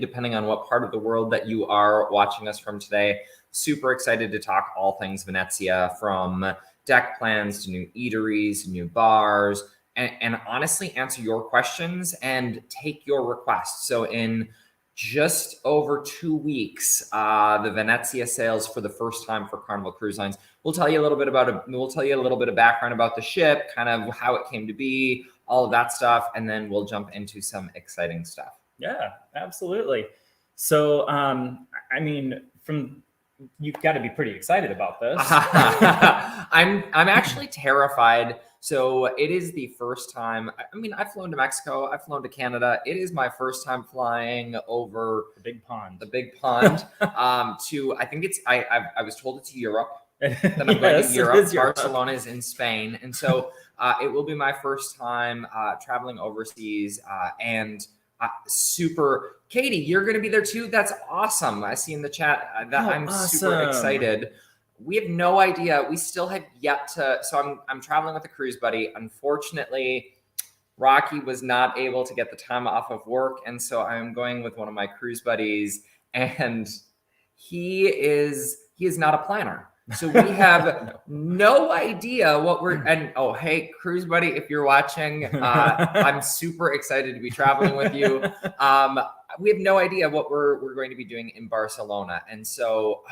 depending on what part of the world that you are watching us from today. Super excited to talk all things Venezia, from deck plans to new eateries, new bars, and honestly answer your questions and take your requests. So in just over 2 weeks, the Venezia sails for the first time for Carnival Cruise Lines. We'll tell you a little bit of background about the ship, kind of how it came to be, all of that stuff, and then we'll jump into some exciting stuff. Yeah, absolutely. So, I mean, you've got to be pretty excited about this. I'm actually terrified. So it is the first time. I mean, I've flown to Mexico. I've flown to Canada. It is my first time flying over the big pond. To, I think I was told it's Europe. Then I'm going to Europe. Barcelona is in Spain, and so it will be my first time traveling overseas. And super, Katie, you're going to be there too. That's awesome. I see in the chat that I'm awesome. Super excited. We have no idea. We still have yet to. So I'm traveling with a cruise buddy. Unfortunately, Rocky was not able to get the time off of work, and so I'm going with one of my cruise buddies, and he is not a planner. So we have no idea what we're, and oh, hey, cruise buddy, if you're watching, I'm super excited to be traveling with you. We have no idea what we're going to be doing in Barcelona. And so,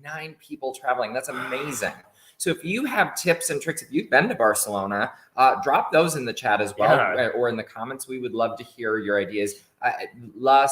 9 people traveling. That's amazing. So if you have tips and tricks, if you've been to Barcelona, drop those in the chat as well, or in the comments. We would love to hear your ideas. La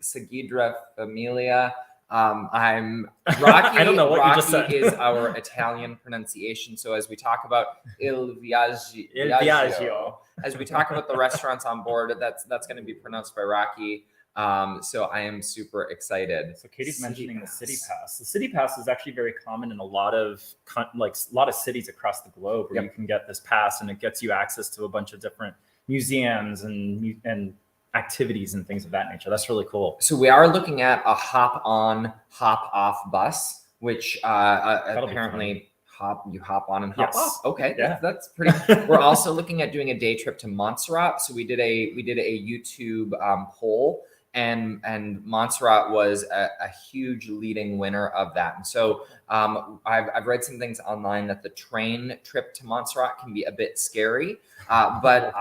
Seguidra Familia. I'm Rocky. I don't know what Rocky you just said. Is our Italian pronunciation. So as we talk about Il Viaggio, as we talk about the restaurants on board, that's going to be pronounced by Rocky. So I am super excited. So Katie's mentioning the City Pass. The City Pass is actually very common in a lot of cities across the globe, where you can get this pass, and it gets you access to a bunch of different museums and activities and things of that nature. That's really cool. So we are looking at a hop on, hop off bus, which apparently you hop on and hop off. Okay, yeah, that's pretty. We're also looking at doing a day trip to Montserrat. So we did a YouTube poll, and Montserrat was a huge leading winner of that. And so I've read some things online that the train trip to Montserrat can be a bit scary, but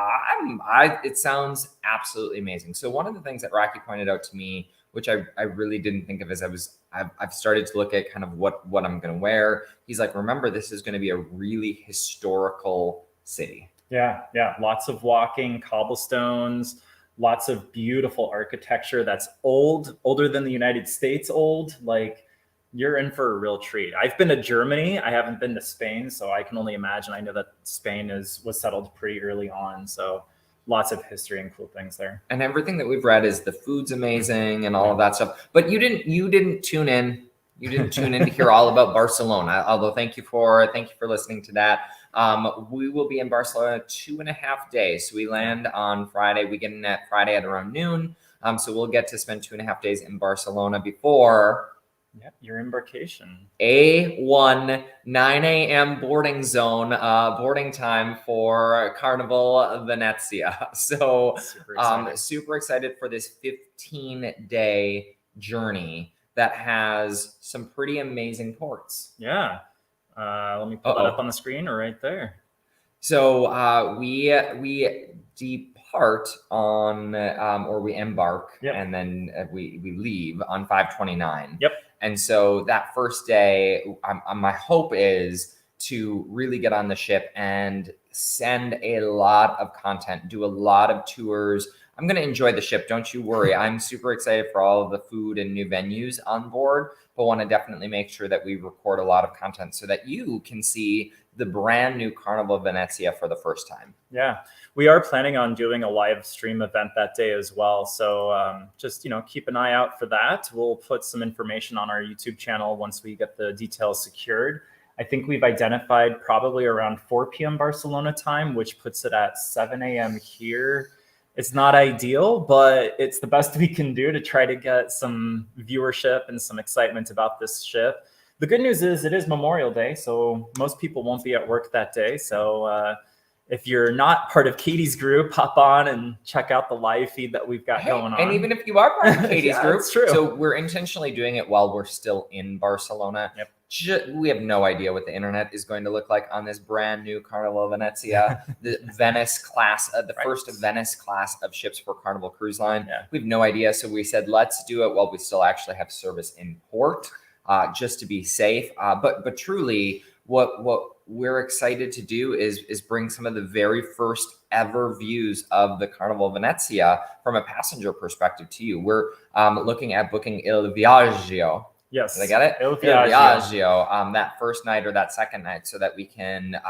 it sounds absolutely amazing. So one of the things that Rocky pointed out to me, which I really didn't think of as I've started to look at kind of what I'm going to wear. He's like, remember, this is going to be a really historical city. Yeah. Lots of walking, cobblestones, lots of beautiful architecture that's older than the United States old. Like, you're in for a real treat. I've been to Germany. I haven't been to Spain, so I can only imagine. I know that Spain was settled pretty early on, so lots of history and cool things there. And everything that we've read is the food's amazing and all of that stuff. But you didn't tune in. You didn't tune in to hear all about Barcelona. Although thank you for listening to that. We will be in Barcelona 2.5 days. So we land on Friday. We get in at Friday at around noon. So we'll get to spend 2.5 days in Barcelona before your embarkation. A1 9 a.m. boarding time for Carnival Venezia. So super excited for this 15-day journey that has some pretty amazing ports. Yeah. Let me pull that up on the screen or right there. So we depart on, or we embark, and then we leave on 5/29. Yep. And so that first day, my hope is to really get on the ship and send a lot of content, do a lot of tours. I'm going to enjoy the ship. Don't you worry. I'm super excited for all of the food and new venues on board, but want to definitely make sure that we record a lot of content so that you can see the brand new Carnival Venezia for the first time. Yeah, we are planning on doing a live stream event that day as well. So just, keep an eye out for that. We'll put some information on our YouTube channel once we get the details secured. I think we've identified probably around 4 p.m. Barcelona time, which puts it at 7 a.m. here. It's not ideal, but it's the best we can do to try to get some viewership and some excitement about this ship. The good news is it is Memorial Day, so most people won't be at work that day. So if you're not part of Katie's group, hop on and check out the live feed that we've got going on. And even if you are part of Katie's group, it's true. So we're intentionally doing it while we're still in Barcelona. Yep. We have no idea what the internet is going to look like on this brand new Carnival Venezia, the Venice class, the first Venice class of ships for Carnival Cruise Line. Yeah. We have no idea. So we said, let's do it while we still actually have service in port, just to be safe. But truly, what we're excited to do is bring some of the very first ever views of the Carnival Venezia from a passenger perspective to you. We're looking at booking Il Viaggio. Yes. Did I get it? Il Viaggio. That first night or that second night, so that we can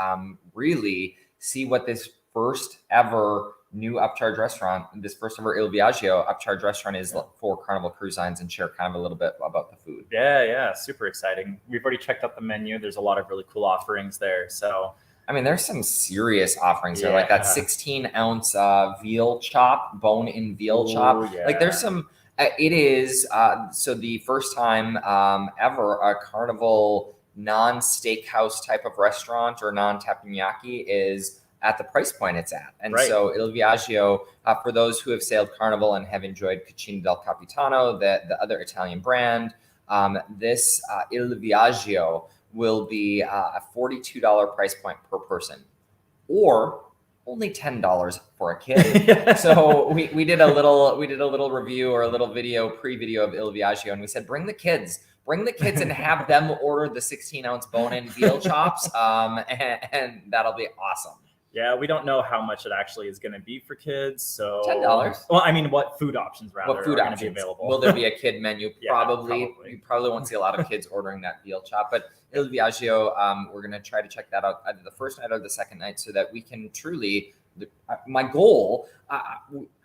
really see what this first ever new upcharge restaurant, this first ever Il Viaggio upcharge restaurant is for Carnival Cruise Lines, and share kind of a little bit about the food. Yeah. Super exciting. We've already checked out the menu. There's a lot of really cool offerings there. So, I mean, there's some serious offerings there, like that 16-ounce veal chop, bone-in veal chop. Yeah. Like there's some. It is so the first time ever a Carnival non-steakhouse type of restaurant or non-teppanyaki is at the price point it's at. And so Il Viaggio, for those who have sailed Carnival and have enjoyed Cucina del Capitano, the other Italian brand, this Il Viaggio will be a $42 price point per person, or only $10 for a kid. So we did a little review or a little pre-video of Il Viaggio, and we said, bring the kids and have them order the 16-ounce bone-in veal chops, and that'll be awesome. Yeah, we don't know how much it actually is going to be for kids. So $10. Well, I mean, what food options rather are going to be available? Will there be a kid menu? Probably. You probably won't see a lot of kids ordering that veal chop. But Il Viaggio, we're going to try to check that out either the first night or the second night, so that we can truly. My goal.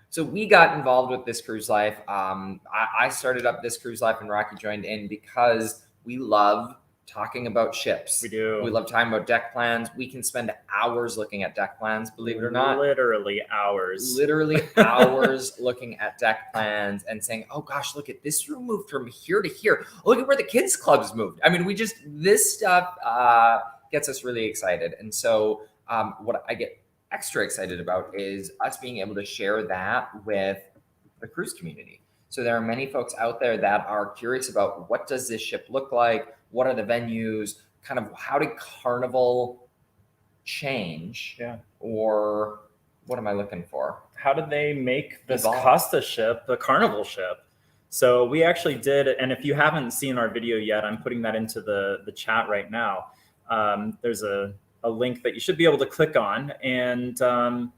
So we got involved with This Cruise Life. I started up This Cruise Life, and Rocky joined in because we love talking about ships. We do. We love talking about deck plans. We can spend hours looking at deck plans, believe it or not. Literally hours. Literally hours looking at deck plans and saying, oh gosh, look at this room moved from here to here. Look at where the kids clubs moved. I mean, this stuff gets us really excited. And so what I get extra excited about is us being able to share that with the cruise community. So there are many folks out there that are curious about, what does this ship look like? What are the venues? Kind of how did Carnival change? Yeah. Or what am I looking for? How did they make this Costa ship the Carnival ship? So we actually did, and if you haven't seen our video yet, I'm putting that into the chat right now. There's a link that you should be able to click on, and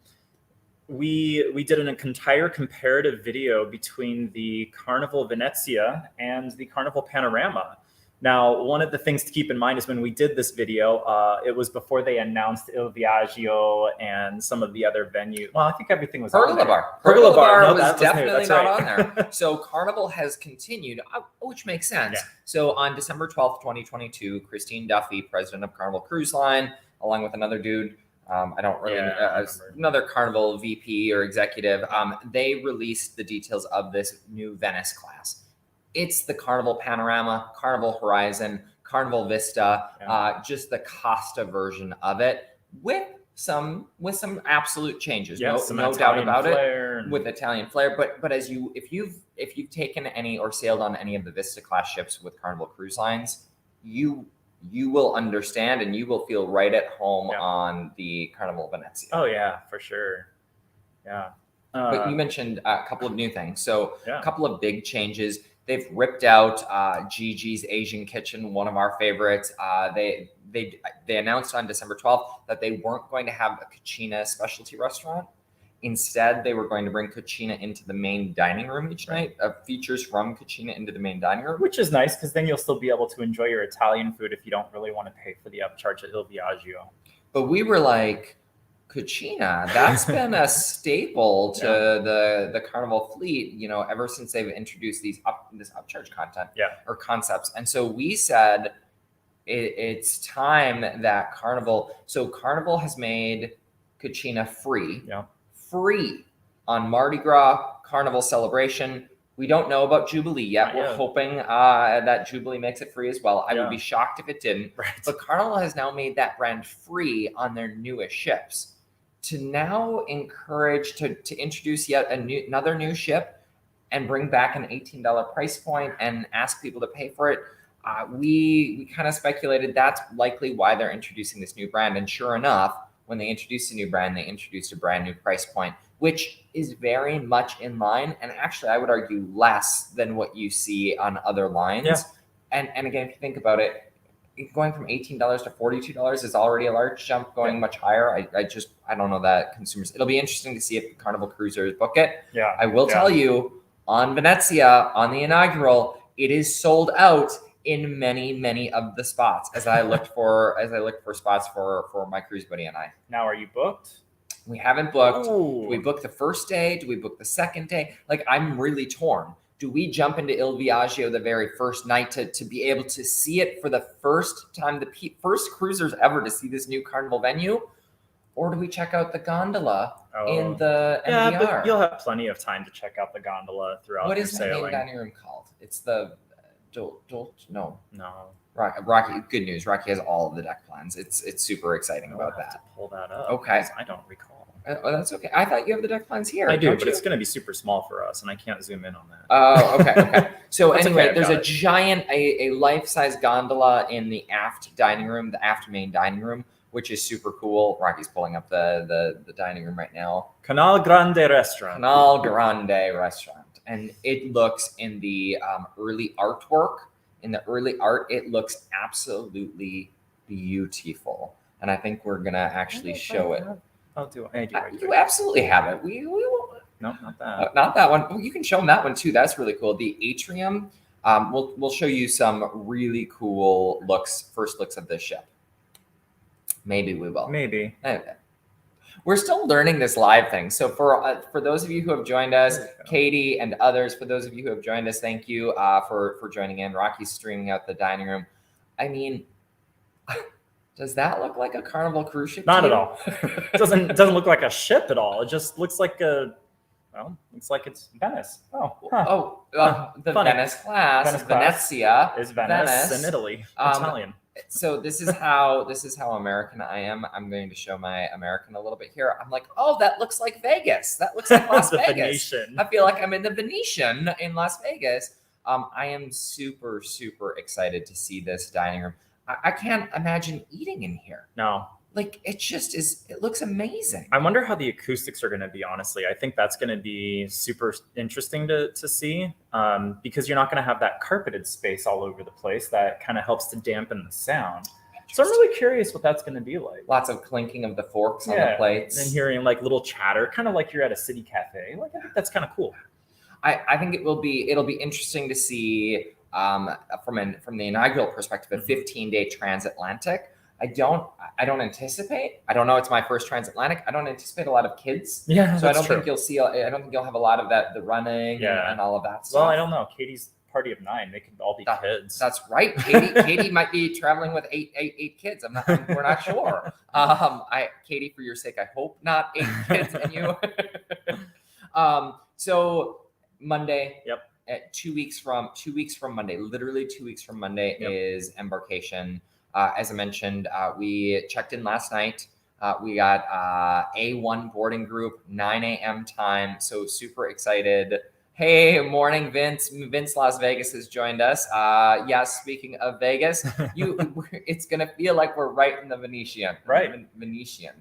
we did an entire comparative video between the Carnival Venezia and the Carnival Panorama. Now, one of the things to keep in mind is when we did this video, it was before they announced Il Viaggio and some of the other venues. Well, I think everything was Pergola on there. Bar. Pergola Bar was definitely not on there. So Carnival has continued, which makes sense. Yeah. So on December 12th, 2022, Christine Duffy, president of Carnival Cruise Line, along with another dude, I don't really another Carnival VP or executive, they released the details of this new Venice class. It's the Carnival Panorama, Carnival Horizon, Carnival Vista, just the Costa version of it with some absolute changes. Yeah, no doubt about it, with Italian flair. But if you've taken any or sailed on any of the Vista class ships with Carnival Cruise Lines, you will understand and you will feel right at home on the Carnival Venezia. Oh yeah, for sure. Yeah. But you mentioned a couple of new things. So a couple of big changes. They've ripped out Gigi's Asian Kitchen, one of our favorites. They announced on December 12th that they weren't going to have a Cucina specialty restaurant. Instead, they were going to bring Cucina into the main dining room each night, features from Cucina into the main dining room. Which is nice, because then you'll still be able to enjoy your Italian food if you don't really want to pay for the upcharge at Il Viaggio. But we were like, Cucina, that's been a staple to the Carnival fleet, ever since they've introduced this upcharge content or concepts. And so we said it's time that Carnival has made Cucina free on Mardi Gras, Carnival Celebration. We don't know about Jubilee yet. We're hoping that Jubilee makes it free as well. I would be shocked if it didn't. Right. But Carnival has now made that brand free on their newest ships. to now encourage to introduce yet another new ship and bring back an $18 price point and ask people to pay for it. We kind of speculated that's likely why they're introducing this new brand. And sure enough, when they introduced a new brand, they introduced a brand new price point, which is very much in line. And actually, I would argue less than what you see on other lines. Yeah. And again, if you think about it, going from $18 to $42 is already a large jump. Going much higher, I don't know that consumers. It'll be interesting to see if Carnival cruisers book it. Yeah. I will tell you, on Venezia, on the inaugural, it is sold out in many of the spots as I looked for spots for my cruise buddy and I. Now, are you booked? We haven't booked. Ooh. Do we book the first day? Do we book the second day? Like, I'm really torn. Do we jump into Il Viaggio the very first night to be able to see it for the first time, the first cruisers ever to see this new Carnival venue? Or do we check out the gondola in the MVR? But you'll have plenty of time to check out the gondola throughout your sailing. What is the main dining room called? It's the no. Rocky. Good news. Rocky has all of the deck plans. It's super exciting about that. To pull that up. Okay. I don't recall. Oh, that's okay. I thought you have the deck plans here. I do, but it's going to be super small for us, and I can't zoom in on that. Oh, okay. So anyway, okay, there's a giant, a life-size gondola in the aft dining room, the aft main dining room, which is super cool. Rocky's pulling up the dining room right now. Canal Grande Restaurant. Canal Grande Restaurant. And it looks in the early artwork, in the early art, it looks absolutely beautiful. And I think we're going to actually show it. I'll do it. You absolutely have it. We will. No, not that. Not that one. Oh, you can show them that one too. That's really cool. The Atrium. We'll show you some really cool first looks of this ship. Maybe we will. Maybe. Anyway. We're still learning this live thing. So for those of you who have joined us, Katie and others, for those of you who have joined us, thank you for joining in. Rocky's streaming out the dining room. I mean, does that look like a Carnival cruise ship? Not at all. It doesn't look like a ship at all. It just looks like looks like it's Venice. The Funny. Venice class. Venice class Venezia is Venice in Italy. Italian. So this is how American I am. I'm going to show my American a little bit here. I'm like, oh, that looks like Vegas. That looks like Las Vegas. Venetian. I feel like I'm in the Venetian in Las Vegas. I am super excited to see this dining room. I can't imagine eating in here. No. Like, it just is, it looks amazing. I wonder how the acoustics are going to be, honestly. I think that's going to be super interesting to see because you're not going to have that carpeted space all over the place that kind of helps to dampen the sound. So I'm really curious what that's going to be like. Lots of clinking of the forks on the plates. And hearing like little chatter, kind of like you're at a city cafe. Like, I think that's kind of cool. I think it'll be interesting to see from the inaugural perspective, a 15-day transatlantic. I don't anticipate. I don't know. It's my first transatlantic. I don't anticipate a lot of kids. Yeah, so I don't think you'll have a lot of that, the running and all of that stuff. Well, I don't know. Katie's party of 9. They could all be kids. That's right. Katie might be traveling with eight kids. We're not sure. Katie, for your sake, I hope not 8 kids and you. So Monday. Yep. At 2 weeks from Monday, literally 2 weeks from Monday is embarkation. As I mentioned, we checked in last night. We got A1 boarding group, 9 a.m. time. So super excited. Hey, morning, Vince. Vince Las Vegas has joined us. Yes, speaking of Vegas, it's going to feel like we're right in the Venetian. Right. Venetian.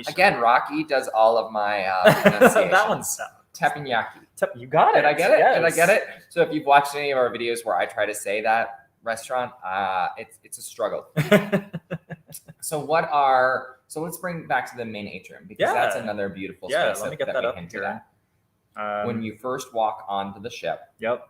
Again, Rocky does all of my pronunciations. That one's Teppanyaki. You got it. Did I get it? Yes. Did I get it? So if you've watched any of our videos where I try to say that restaurant, it's a struggle. So let's bring back to the main atrium because that's another beautiful space let me get that up here. When you first walk onto the ship. Yep.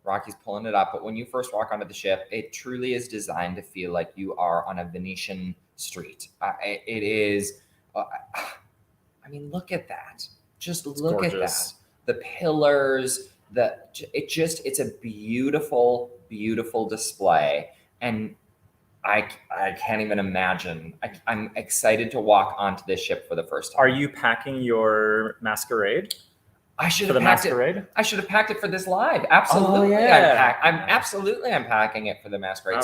Rocky's pulling it up, but when you first walk onto the ship, it truly is designed to feel like you are on a Venetian street. It is. I mean, look at that. Just look gorgeous. At that. The pillars. It's a beautiful display, and I can't even imagine. I'm excited to walk onto this ship for the first time. Are you packing your masquerade? I should for have the packed masquerade. it. I should have packed it for this live. Absolutely, I'm absolutely unpacking it for the masquerade.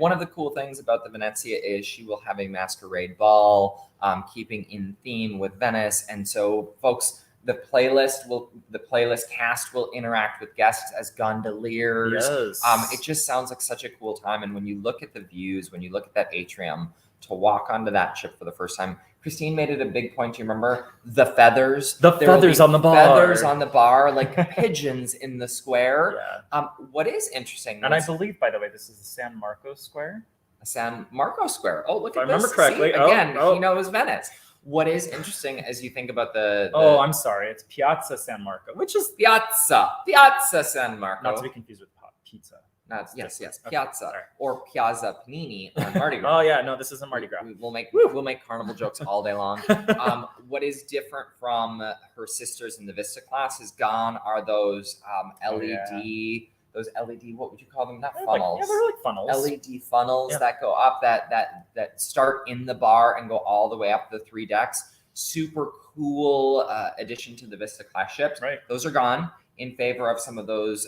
One of the cool things about the Venezia is she will have a masquerade ball, keeping in theme with Venice. And so, folks, the playlist cast will interact with guests as gondoliers. Yes. It just sounds like such a cool time. And when you look at the views, when you look at that atrium, to walk onto that ship for the first time. Christine made it a big point. Do you remember the feathers? The feathers on the bar. Feathers on the bar, like pigeons in the square. Yeah. What is interesting, and I believe, by the way, this is the San Marco Square. San Marco Square. Oh, look at this. If I remember correctly. See, again, he knows Venice. What is interesting as you think about the Oh, I'm sorry. It's Piazza San Marco, which is Piazza San Marco. Not to be confused with pizza. Yes, okay. Piazza or Piazza Panini on Mardi Gras. Oh yeah, no, this isn't Mardi Gras. We'll make carnival jokes all day long. What is different from her sisters in the Vista class is gone are those LED, those LED. What would you call them? Not funnels. They're like funnels. LED funnels that go up that start in the bar and go all the way up the 3 decks. Super cool addition to the Vista class ships. Right. Those are gone in favor of some of those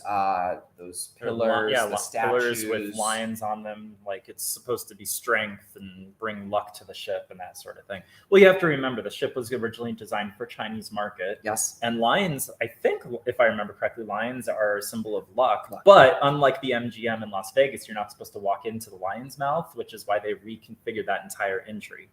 pillars, the statues. Pillars with lions on them, like it's supposed to be strength and bring luck to the ship and that sort of thing. Well, you have to remember the ship was originally designed for Chinese market. Yes. And lions, I think, if I remember correctly, lions are a symbol of luck. But unlike the MGM in Las Vegas, you're not supposed to walk into the lion's mouth, which is why they reconfigured that entire entry.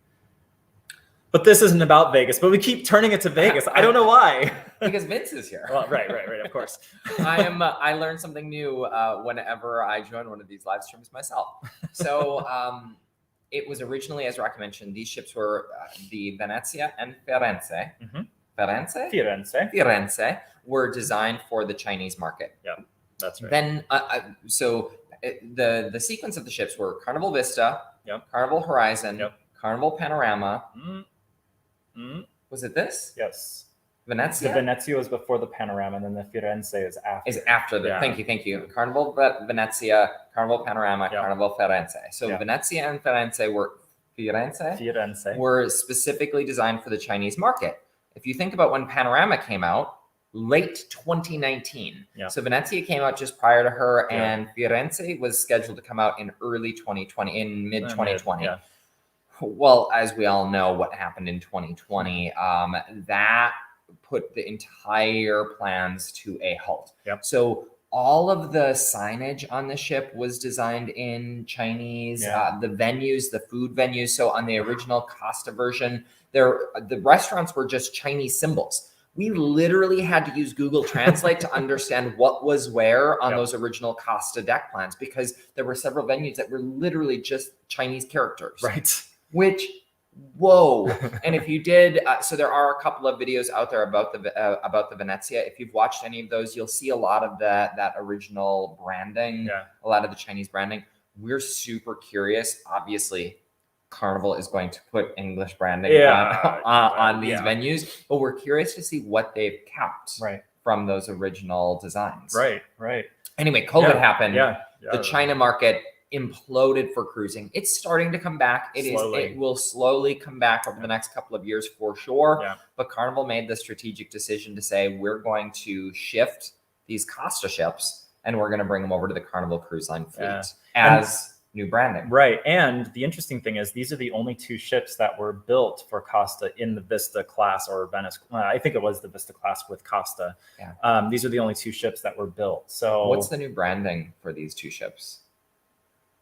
But this isn't about Vegas, but we keep turning it to Vegas. I don't know why. Because Vince is here. Well, right, of course. I learn something new whenever I join one of these live streams myself. So it was originally, as Rocky mentioned, these ships were the Venezia and Firenze. Mm-hmm. Firenze were designed for the Chinese market. Yeah, that's right. Then, the sequence of the ships were Carnival Vista, Carnival Horizon, Carnival Panorama. Was it this? Yes. Venezia? The Venezia was before the Panorama, and then the Firenze is after. Is after the. Thank you. Carnival Venezia, Carnival Panorama, Carnival Firenze. So Venezia and Firenze were specifically designed for the Chinese market. If you think about when Panorama came out, late 2019. Yeah. So Venezia came out just prior to her, and Firenze was scheduled to come out in early 2020, in mid 2020. Yeah. Well, as we all know, what happened in 2020, that put the entire plans to a halt. Yep. So all of the signage on the ship was designed in Chinese. The venues, the food venues. So on the original Costa version, the restaurants were just Chinese symbols. We literally had to use Google Translate to understand what was where on those original Costa deck plans, because there were several venues that were literally just Chinese characters. Right. Which, whoa. And if you did, so there are a couple of videos out there about the Venezia. If you've watched any of those, you'll see a lot of that original branding, a lot of the Chinese branding. We're super curious. Obviously, Carnival is going to put English branding on these venues, but we're curious to see what they've kept from those original designs. Right. Anyway, COVID happened. The China market imploded for cruising. It's starting to come back. It will slowly come back over the next couple of years for sure. But Carnival made the strategic decision to say, we're going to shift these Costa ships and we're going to bring them over to the Carnival Cruise Line fleet as new branding. Right. And the interesting thing is these are the only 2 ships that were built for Costa in the Vista class or Venice. I think it was the Vista class with Costa. These are the only 2 ships that were built. So what's the new branding for these 2 ships?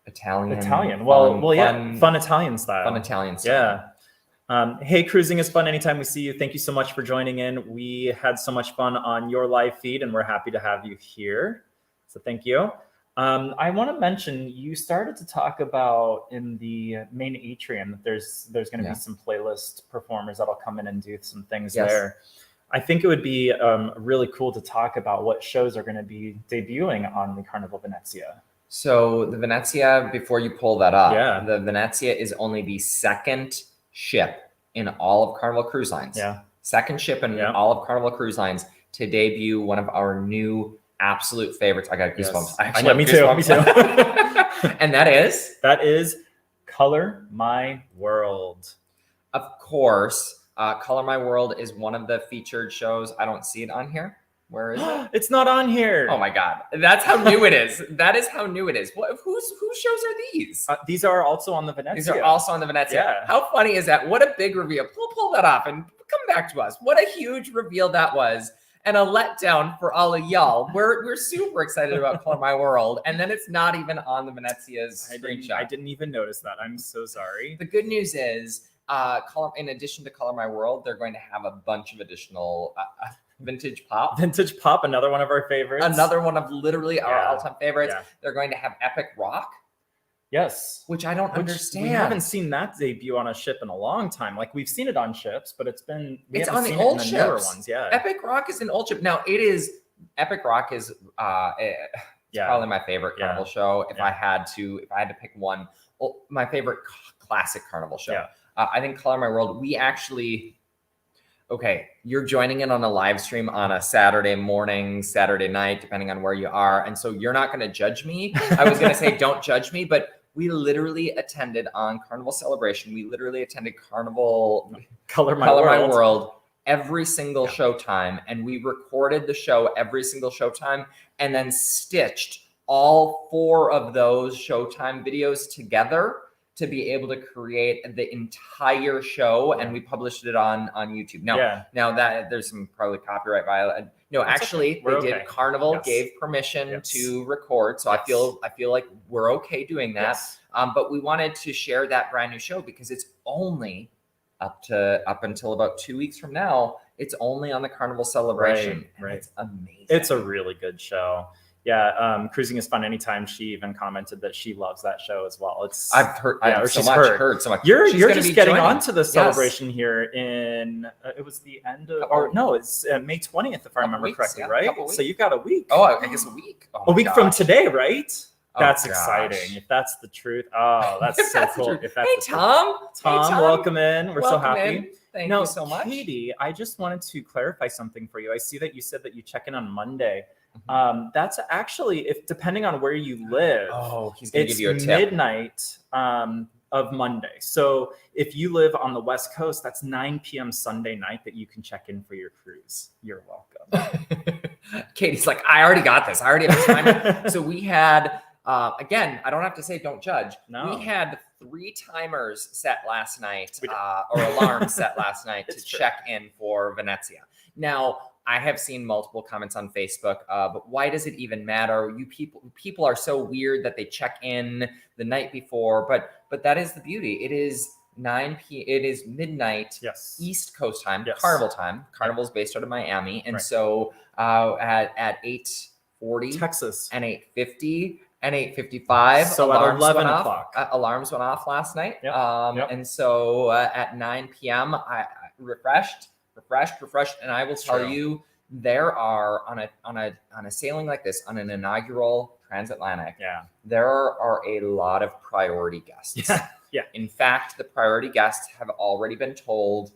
Italian. Fun Italian style. Fun Italian style. Hey, cruising is fun anytime we see you. Thank you so much for joining in. We had so much fun on your live feed, and we're happy to have you here. So thank you. I want to mention you started to talk about in the main atrium that there's going to be some playlist performers that'll come in and do some things there. I think it would be really cool to talk about what shows are going to be debuting on the Carnival Venezia. So the Venezia, before you pull that up, the Venezia is only the second ship in all of Carnival Cruise Lines. Second ship in all of Carnival Cruise Lines to debut one of our new absolute favorites. I got goosebumps. Me too. And that is Color My World. Of course, Color My World is one of the featured shows. I don't see it on here. Where is it? It's not on here. Oh my God. That's how new it is. That is how new it is. Whose shows are these? These are also on the Venezia. These are also on the Venezia. Yeah. How funny is that? What a big reveal. Pull that off and come back to us. What a huge reveal that was. And a letdown for all of y'all. We're super excited about Color My World. And then it's not even on the Venezia's screenshot. I didn't even notice that. I'm so sorry. The good news is, in addition to Color My World, they're going to have a bunch of additional Vintage Pop. Vintage Pop, another one of our favorites. Another one of literally our all-time favorites. Yeah. They're going to have Epic Rock. Yes. Which I don't understand. We haven't seen that debut on a ship in a long time. Like, we've seen it on ships, but it's on the old ships. Newer ones. Yeah. Epic Rock is an old ship. Now Epic Rock is probably my favorite Carnival show. If I had to pick one, my favorite classic Carnival show. Yeah. I think Color My World, you're joining in on a live stream on a Saturday morning, Saturday night, depending on where you are. And so you're not going to judge me. I was going to say, don't judge me, but we literally attended on Carnival Celebration. We literally attended Carnival Color My World every single showtime. And we recorded the show every single showtime and then stitched all 4 of those showtime videos together to be able to create the entire show, and we published it on YouTube. Now that there's some probably copyright violation. No, actually, Carnival gave permission to record, so I feel like we're okay doing that. Yes. But we wanted to share that brand new show because it's only up until about 2 weeks from now. It's only on the Carnival Celebration. Right. It's amazing. It's a really good show. Yeah, Cruising is Fun Anytime. She even commented that she loves that show as well. I've heard so much. You're just getting onto the celebration here in it was the end of it's May 20th if I remember correctly, right? So you've got a week. Oh, I guess a week. A week from today, right? That's exciting. If that's the truth. Oh, that's so cool. Hey, Tom, welcome in. We're so happy. Thank you so much. Katie, I just wanted to clarify something for you. I see that you said that you check in on Monday. That's actually, if depending on where you live, he's gonna give you a tip. Midnight of Monday. So if you live on the West Coast, that's 9 p.m. Sunday night that you can check in for your cruise. You're welcome. Katie's like, I already got this. I already have a timer. So we had, again, I don't have to say don't judge. No. We had 3 timers set last night, or alarms set last night to check in for Venezia. Now, I have seen multiple comments on Facebook, but why does it even matter? You people are so weird that they check in the night before, but that is the beauty. It is 9 p.m. It is midnight, East Coast time, Carnival time. Carnival's based out of Miami, and so at 8:40 Texas and 8:50 and 8:55, so at 11 o'clock, alarms went off last night. Yep. And so at 9 p.m. I refreshed, and I will tell you, there are on a sailing like this, on an inaugural transatlantic, there are a lot of priority guests. In fact, the priority guests have already been told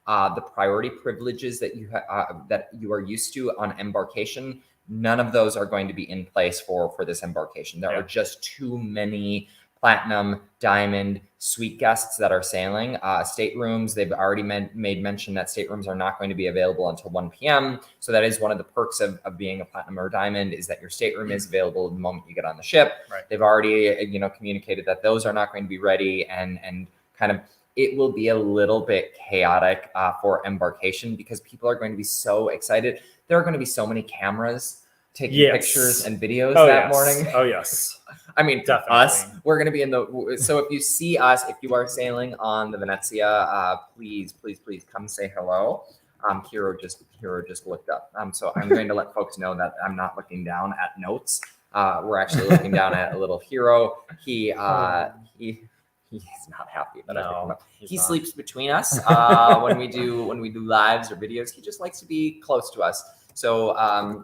the priority privileges that you are used to on Embarkation. None of those are going to be in place for this Embarkation. There are just too many platinum, diamond, suite guests that are sailing. Staterooms, they've already made mention that staterooms are not going to be available until 1 p.m. So that is one of the perks of being a platinum or diamond, is that your stateroom is available the moment you get on the ship. They've already communicated that those are not going to be ready, and kind of it will be a little bit chaotic for Embarkation because people are going to be so excited. There are going to be so many cameras taking pictures and videos that morning. Oh, yes. I mean, definitely. Us, we're going to be in so if you see us, if you are sailing on the Venezia, please come say hello. Hero just looked up. So I'm going to let folks know that I'm not looking down at notes. We're actually looking down at a little Hero. He's not happy that I picked him up. He sleeps between us when we do lives or videos. He just likes to be close to us. So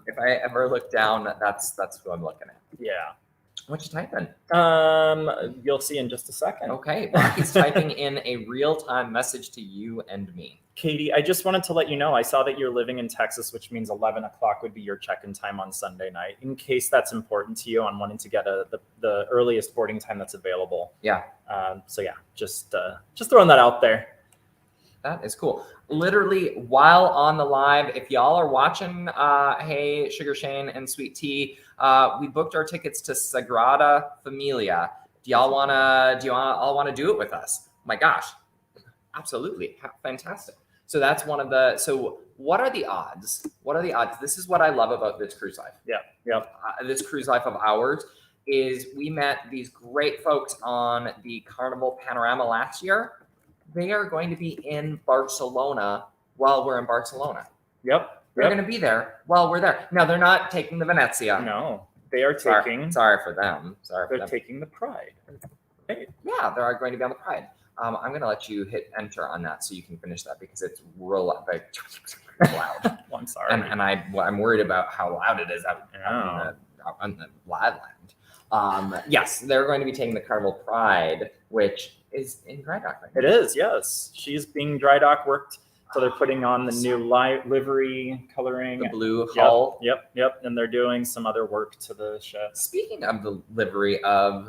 if I ever look down, that's who I'm looking at. Yeah. What you typing? You'll see in just a second. Okay. Rocky's typing in a real-time message to you and me. Katie, I just wanted to let you know, I saw that you're living in Texas, which means 11 o'clock would be your check-in time on Sunday night. In case that's important to you, I'm wanting to get the earliest boarding time that's available. Yeah. Just throwing that out there. That is cool. Literally, while on the live, if y'all are watching, hey, Sugar Shane and Sweet Tea, we booked our tickets to Sagrada Familia. Do y'all all wanna do it with us? Oh my gosh, absolutely, fantastic. So that's one of the. So what are the odds? What are the odds? This is what I love about this cruise life. Yeah. This cruise life of ours is we met these great folks on the Carnival Panorama last year. They are going to be in Barcelona while we're in Barcelona. Yep. They're going to be there while we're there. Now, they're not taking the Venezia. No, they are taking. Sorry for them. They're taking the Pride. Hey. Yeah, they are going to be on the Pride. I'm going to let you hit enter on that so you can finish that because it's real loud. Well, I'm sorry. And I'm worried about how loud it is out on the live land. Yes, they're going to be taking the Carnival Pride, which is in dry dock right now. It is, yes. She's being dry dock worked. So they're putting on the new livery coloring. The blue hull. Yep. And they're doing some other work to the ship. Speaking of the livery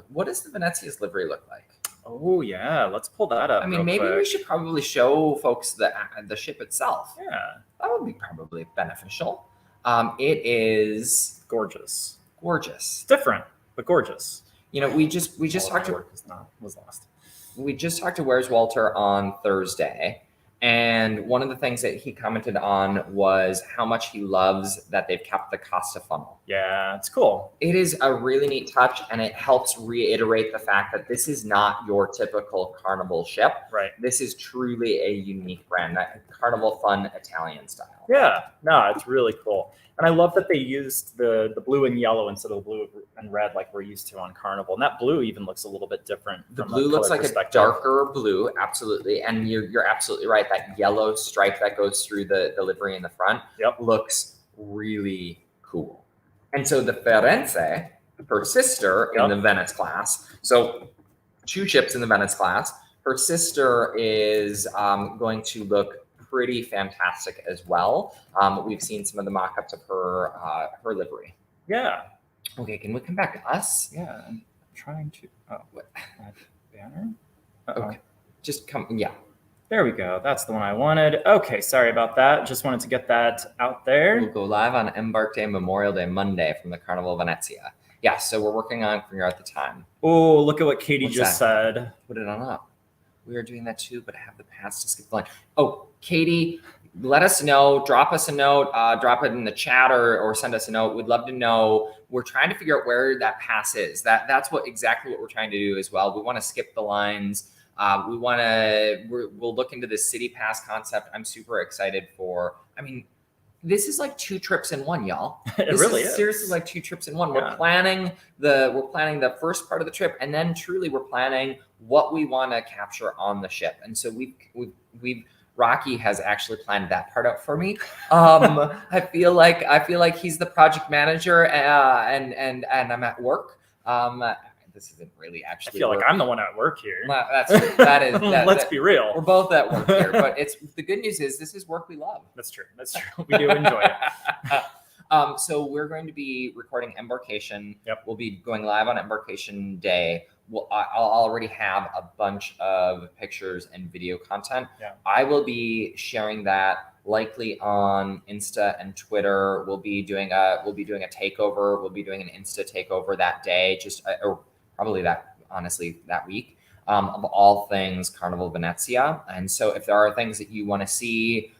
what does the Venezia's livery look like? Oh, yeah. Let's pull that up. I mean, maybe we should probably show folks the ship itself. Yeah. That would be probably beneficial. It is gorgeous. Gorgeous. Different, but gorgeous. You know, we just talked to was lost. We just talked to Where's Walter on Thursday, and one of the things that he commented on was how much he loves that they've kept the Costa funnel. Yeah, it's cool. It is a really neat touch, and it helps reiterate the fact that this is not your typical Carnival ship. Right. This is truly a unique brand, that Carnival fun Italian style. Yeah, no, it's really cool. And I love that they used the blue and yellow instead of the blue and red like we're used to on Carnival. And that blue even looks a little bit different. The blue looks like a darker blue, absolutely. And you're absolutely right. That yellow stripe that goes through the livery in the front looks really cool. And so the Firenze, her sister in the Venice class, so 2 ships in the Venice class, her sister is going to look pretty fantastic as well. We've seen some of the mock-ups of her livery. Yeah. Okay, can we come back to us? Yeah, I'm trying to. Oh, what? Banner? Okay, just come. Yeah. There we go. That's the one I wanted. Okay, sorry about that. Just wanted to get that out there. We'll go live on Embark Day, Memorial Day, Monday from the Carnival Venezia. Yeah, so we're working on figuring out the time. Oh, look at what Katie just said. Put it on up. We are doing that too, but I have the pass to skip the line. Oh, Katie, let us know. Drop us a note. Drop it in the chat or send us a note. We'd love to know. We're trying to figure out where that pass is. That's exactly what we're trying to do as well. We want to skip the lines. We'll look into the city pass concept. I'm super excited for. I mean, this is like 2 trips in one, y'all. It really is seriously like 2 trips in one. Yeah. We're planning the first part of the trip, and then truly we're planning what we want to capture on the ship. And so we've Rocky has actually planned that part out for me. I feel like he's the project manager, and I'm at work. This isn't really actually. I feel like I'm the one at work here. That is. Let's be real. We're both at work here, but the good news is this is work we love. That's true. We do enjoy it. So we're going to be recording Embarkation. Yep. We'll be going live on Embarkation Day. I'll already have a bunch of pictures and video content. Yeah. I will be sharing that likely on Insta and Twitter. We'll be doing a takeover. We'll be doing an Insta takeover that day, or probably that week, of all things Carnival Venezia. And so if there are things that you want to see,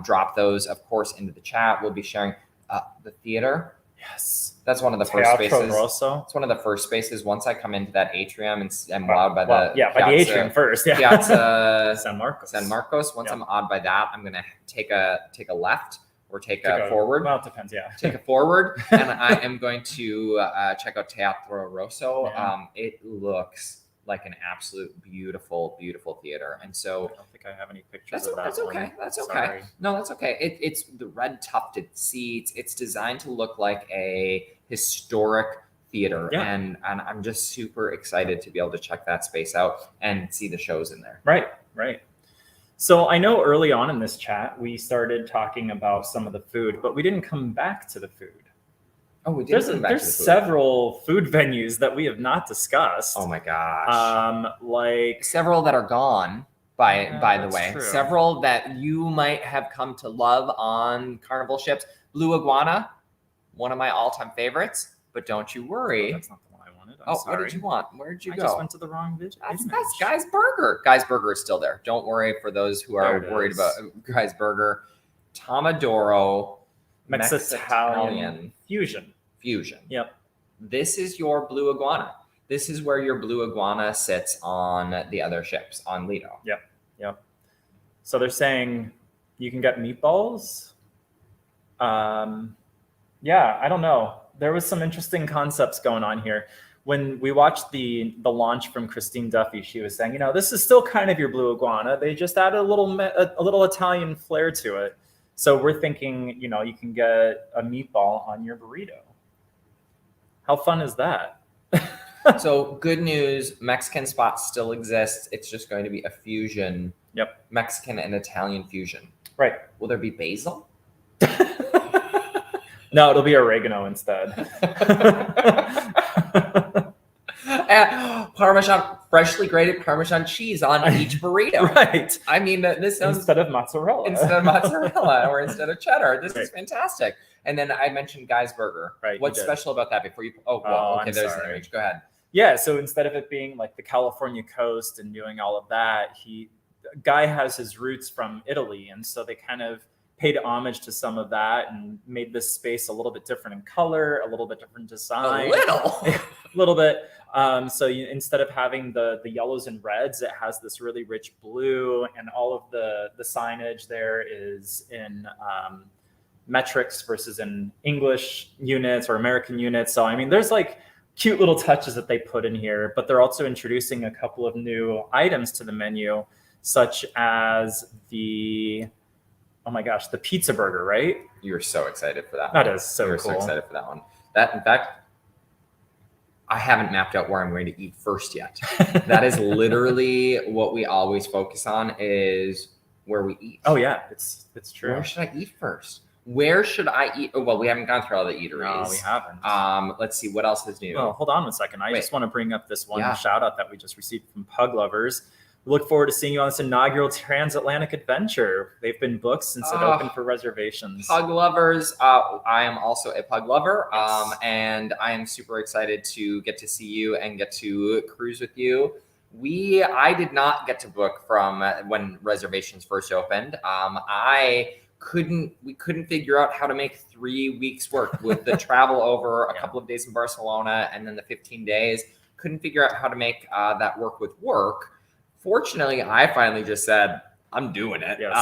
drop those, of course, into the chat. We'll be sharing the theater. Yes. That's one of the first spaces. Rosso. It's one of the first spaces. Once I come into that atrium and I'm wowed by by the atrium first. Yeah. Piazza San Marcos. Once I'm awed by that, I'm gonna take a left or take a forward. Well, it depends. Yeah. Take a forward, and I am going to check out Teatro Rosso. Yeah. It looks like an absolute beautiful theater, and so I don't think I have any pictures of that. That's okay. That's okay. Sorry. No, that's okay. It's the red tufted seats. It's designed to look like a historic theater, and I'm just super excited to be able to check that space out and see the shows in there. Right. So I know early on in this chat we started talking about some of the food, but we didn't come back to the food. Oh, we did. There's several food venues that we have not discussed. Oh my gosh. Like several that are gone, by the that's way. true. Several that you might have come to love on Carnival ships. Blue Iguana, one of my all-time favorites. But don't you worry. Oh, that's not the one I wanted. I'm sorry. What did you want? Where did you go? I just went to the wrong image. That's Guy's Burger. Guy's Burger is still there. Don't worry for those who are worried about Guy's Burger. Tomodoro Mexican fusion. Yep. This is your Blue Iguana. This is where your Blue Iguana sits on the other ships on Lido. Yep. So they're saying you can get meatballs. Yeah, I don't know. There was some interesting concepts going on here. When we watched the launch from Christine Duffy, she was saying, this is still kind of your Blue Iguana. They just added a little Italian flair to it. So we're thinking, you can get a meatball on your burrito. How fun is that? So good news, Mexican spots still exist. It's just going to be a fusion. Yep. Mexican and Italian fusion. Right. Will there be basil? No, it'll be oregano instead. Parmesan, freshly grated Parmesan cheese on each burrito. Right. I mean, this sounds instead of mozzarella. Or instead of cheddar. This is fantastic. And then I mentioned Guy's Burger. Right. What's special about that before you? Okay. There's the image. Go ahead. Yeah. So instead of it being like the California coast and doing all of that, Guy has his roots from Italy, and so they kind of paid homage to some of that and made this space a little bit different in color, a little bit different design. A little bit. So instead of having the yellows and reds, it has this really rich blue, and all of the signage there is in metrics versus in English units or American units. So, I mean, there's like cute little touches that they put in here, but they're also introducing a couple of new items to the menu, such as the pizza burger, right? You're so excited for that. That is so cool. You're so excited for that one. That, in fact, I haven't mapped out where I'm going to eat first yet. That is literally what we always focus on, is where we eat. Oh yeah, it's true. Where should I eat first? Where should I eat? Oh, well, we haven't gone through all the eateries. No, we haven't. Let's see what else is new. Well, hold on one second. I just want to bring up this one shout out that we just received from Pug Lovers. We look forward to seeing you on this inaugural transatlantic adventure. They've been booked since it opened for reservations. Pug lovers, I am also a pug lover, and I am super excited to get to see you and get to cruise with you. I did not get to book from when reservations first opened. We couldn't figure out how to make 3 weeks work with the travel over a couple of days in Barcelona and then the 15 days. Couldn't figure out how to make that work with work. Fortunately, I finally just said, I'm doing it. Yes.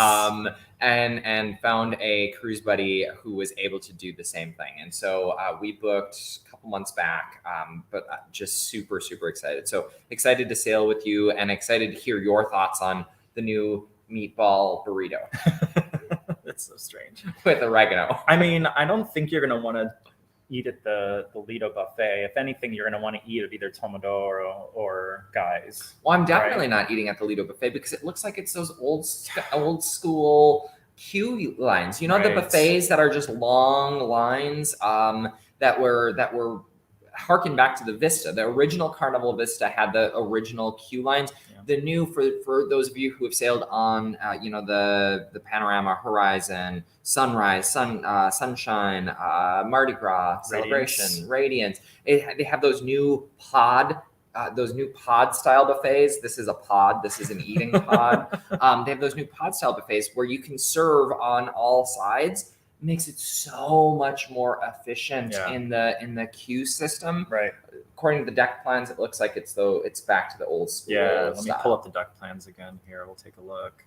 And found a cruise buddy who was able to do the same thing. And so we booked a couple months back, but just super, super excited. So excited to sail with you and excited to hear your thoughts on the new meatball burrito. That's so strange. With oregano. I mean, I don't think you're going to want to eat at the Lido buffet. If anything, you're going to want to eat at either Tomodoro or Guy's. Well, I'm definitely not eating at the Lido buffet because it looks like it's those old school queue lines. The buffets that are just long lines that were harken back to the Vista. The original Carnival Vista had the original queue lines. Yeah. The new, for those of you who have sailed on, the Panorama, Horizon, Sunrise, Sunshine, Mardi Gras, Celebration, Radiance. They have those new pod style buffets. This is a pod. This is an eating pod. They have those new pod style buffets where you can serve on all sides. Makes it so much more efficient in the queue system. Right. According to the deck plans, it looks like it's back to the old school. Yeah. Let me pull up the deck plans again here. We'll take a look.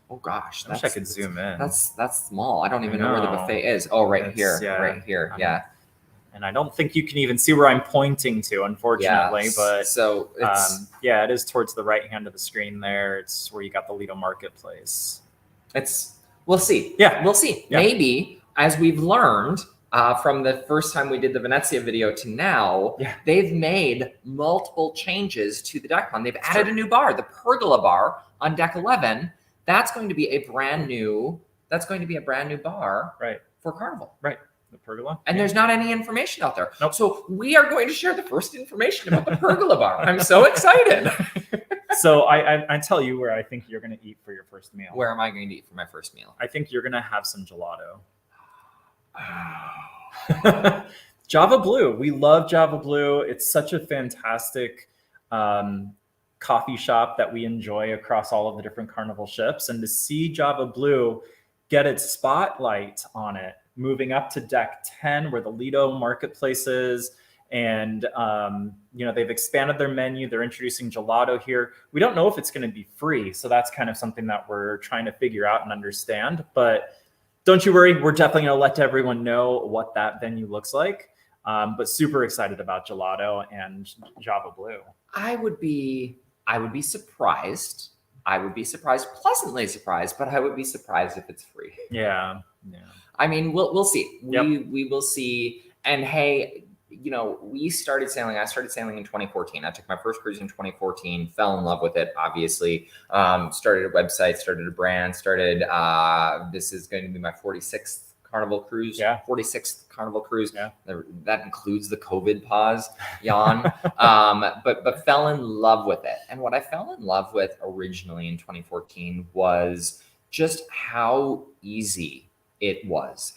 Oh gosh, I wish I could zoom in. That's small. I don't even know where the buffet is. Oh, right here. Yeah. And I don't think you can even see where I'm pointing to, unfortunately. But so it's it is towards the right hand of the screen there. It's where you got the Lido Marketplace. We'll see. Yeah, we'll see. Yeah. Maybe as we've learned from the first time we did the Venezia video to now, they've made multiple changes to the deck plan. They've added a new bar, the pergola bar on deck 11. That's going to be a brand new bar for Carnival. Right. The pergola. And there's not any information out there. Nope. So we are going to share the first information about the pergola bar. I'm so excited. So I tell you where I think you're going to eat for your first meal. Where am I going to eat for my first meal? I think you're going to have some gelato. Java Blue. We love Java Blue. It's such a fantastic coffee shop that we enjoy across all of the different Carnival ships. And to see Java Blue get its spotlight on it, moving up to deck 10 where the Lido marketplace is. And, they've expanded their menu. They're introducing gelato here. We don't know if it's going to be free. So that's kind of something that we're trying to figure out and understand. But don't you worry. We're definitely going to let everyone know what that venue looks like. But super excited about gelato and Java Blue. I would be surprised. I would be surprised, pleasantly surprised, but I would be surprised if it's free. Yeah. I mean, we'll see. Yep. We will see. And hey, I started sailing in 2014. I took my first cruise in 2014, fell in love with it, obviously. Started a website, started a brand, this is going to be my 46th Carnival cruise. Yeah. 46th Carnival cruise. Yeah. That includes the COVID pause, yawn. But fell in love with it. And what I fell in love with originally in 2014 was just how easy it was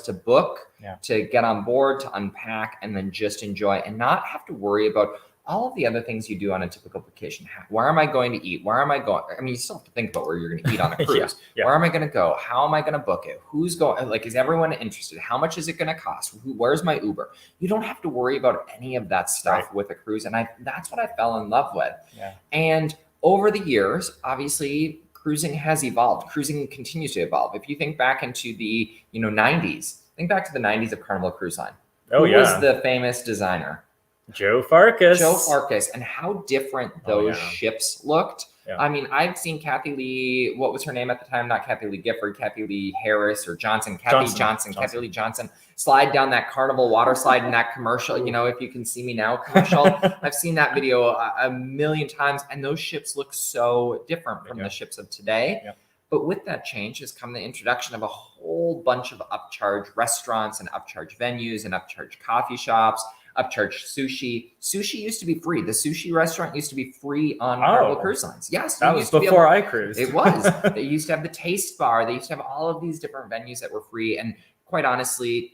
to book, to get on board, to unpack, and then just enjoy and not have to worry about all of the other things you do on a typical vacation. Where am I going to eat? Where am I going? I mean, you still have to think about where you're going to eat on a cruise. Where am I going to go? How am I going to book it? Who's going? Like, is everyone interested? How much is it going to cost? Where's my Uber? You don't have to worry about any of that stuff with a cruise. And that's what I fell in love with. Yeah. And over the years, obviously, cruising has evolved. Cruising continues to evolve. If you think back into the 90s, think back to the 90s of Carnival Cruise Line. Who was the famous designer? Joe Farkas. And how different those ships looked. Yeah. I mean, I've seen Kathy Lee, what was her name at the time? Not Kathy Lee Gifford, Kathy Lee Harris or Johnson. Kathy Lee Johnson. Slide down that Carnival water slide in that commercial, If You Can See Me Now commercial. I've seen that video a million times, and those ships look so different from the ships of today. Yeah. But with that change has come the introduction of a whole bunch of upcharge restaurants and upcharge venues and upcharge coffee shops, upcharge sushi. Sushi used to be free. The sushi restaurant used to be free on Carnival Cruise Lines. Yes. That was before I cruised. It was. They used to have the taste bar. They used to have all of these different venues that were free. And quite honestly,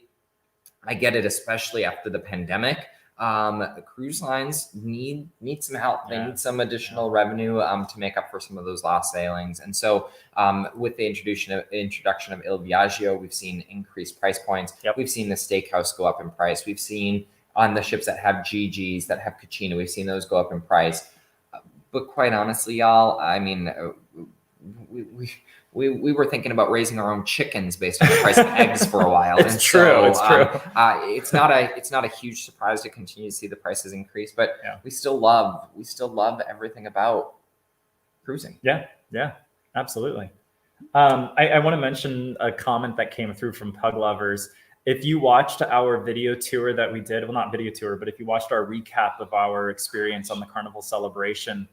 I get it, especially after the pandemic. The cruise lines need some help. They need some additional revenue to make up for some of those lost sailings. And so with the introduction of Il Viaggio, we've seen increased price points. Yep. We've seen the steakhouse go up in price. We've seen on the ships that have GGs, that have Cucina, we've seen those go up in price. But quite honestly, y'all, I mean, we were thinking about raising our own chickens based on the price of eggs for a while. It's true. It's not a huge surprise to continue to see the prices increase, but we still love everything about cruising. Yeah, absolutely. I want to mention a comment that came through from Pug Lovers. If you watched our video tour that we did, well, not video tour, but if you watched our recap of our experience on the Carnival celebration,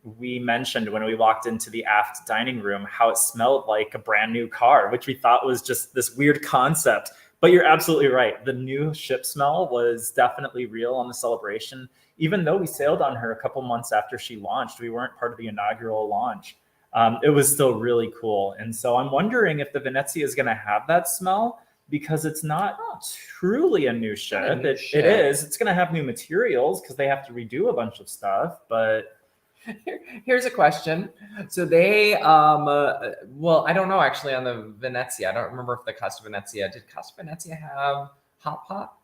we mentioned when we walked into the aft dining room how it smelled like a brand new car, which we thought was just this weird concept. But you're absolutely right. The new ship smell was definitely real on the celebration. Even though we sailed on her a couple months after she launched, we weren't part of the inaugural launch. It was still really cool. And so I'm wondering if the Venezia is going to have that smell, because it's not truly a new ship. It is. It's going to have new materials because they have to redo a bunch of stuff. But here's a question. So they, well, I don't know actually on the Venezia. I don't remember if the Costa Venezia, did Costa Venezia have hot pot?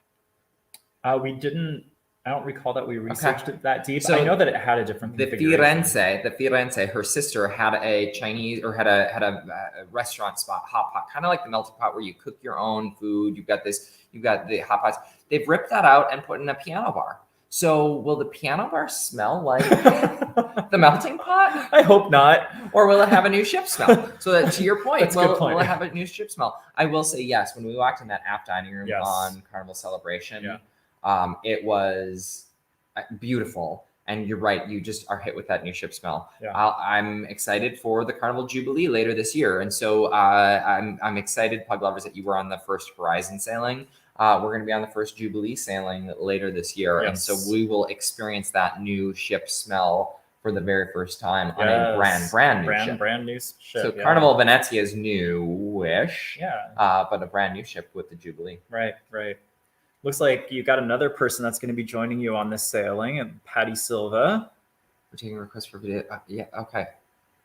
We didn't. I don't recall that we researched it that deep. So I know that it had a different configuration. The Firenze, her sister had a Chinese or had a restaurant spot, hot pot, kind of like the melting pot where you cook your own food. You've got the hot pots. They've ripped that out and put in a piano bar. So will the piano bar smell like the melting pot? I hope not. Or will it have a new ship smell? So that, to your point, will it have a new ship smell? I will say yes. When we walked in that aft dining room on Carnival Celebration, it was beautiful. And you're right. You just are hit with that new ship smell. Yeah. I'm excited for the Carnival Jubilee later this year. And so I'm excited, Pug Lovers, that you were on the first Horizon sailing. we're going to be on the first Jubilee sailing later this year. Yes. And so we will experience that new ship smell for the very first time on a brand new ship. So Carnival Venezia is newish, but a brand new ship with the Jubilee. Right. Looks like you got another person that's going to be joining you on this sailing, and Patty Silva. We're taking requests for video. Yeah, okay.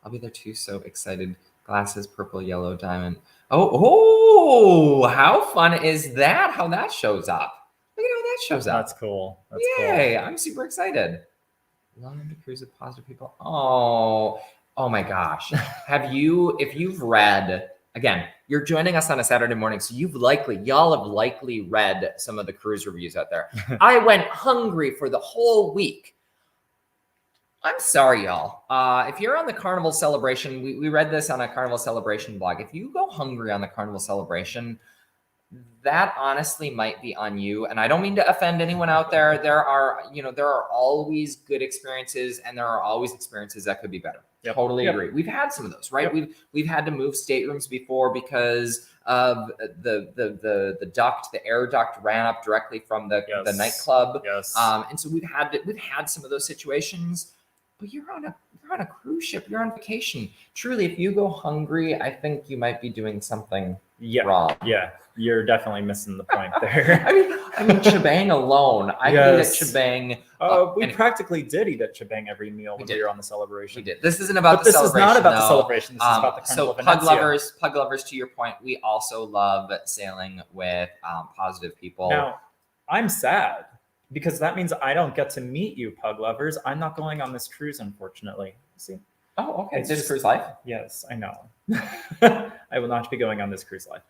I'll be there too. So excited. Glasses, purple, yellow, diamond. Oh, how fun is that? How that shows up. Look at how that shows up. That's cool. Yay, cool. I'm super excited. Love to cruise with positive people. Oh my gosh. If you've read, again, you're joining us on a Saturday morning, so y'all have likely read some of the cruise reviews out there. I went hungry for the whole week. I'm sorry, y'all. If you're on the Carnival Celebration, we read this on a Carnival Celebration blog. If you go hungry on the Carnival Celebration, that honestly might be on you. And I don't mean to offend anyone out there. There are always good experiences, and there are always experiences that could be better. Yep. Totally agree. We've had some of those, right? Yep. We've had to move staterooms before because of the air duct ran up directly from the nightclub. Yes. And so we've had some of those situations. But you're on a cruise ship. You're on vacation. Truly, if you go hungry, I think you might be doing something wrong. Yeah, you're definitely missing the point there. I mean, shebang alone. I ate at shebang. We practically did eat at shebang every meal when we were on the celebration. We did. This isn't about the celebration. This is not about the celebration. This is about the Carnival Venezia. Pug lovers, to your point, we also love sailing with positive people. Now, I'm sad, because that means I don't get to meet you, pug lovers. I'm not going on this cruise, unfortunately. See? Oh, okay. This cruise life? Yes, I know. I will not be going on this cruise life.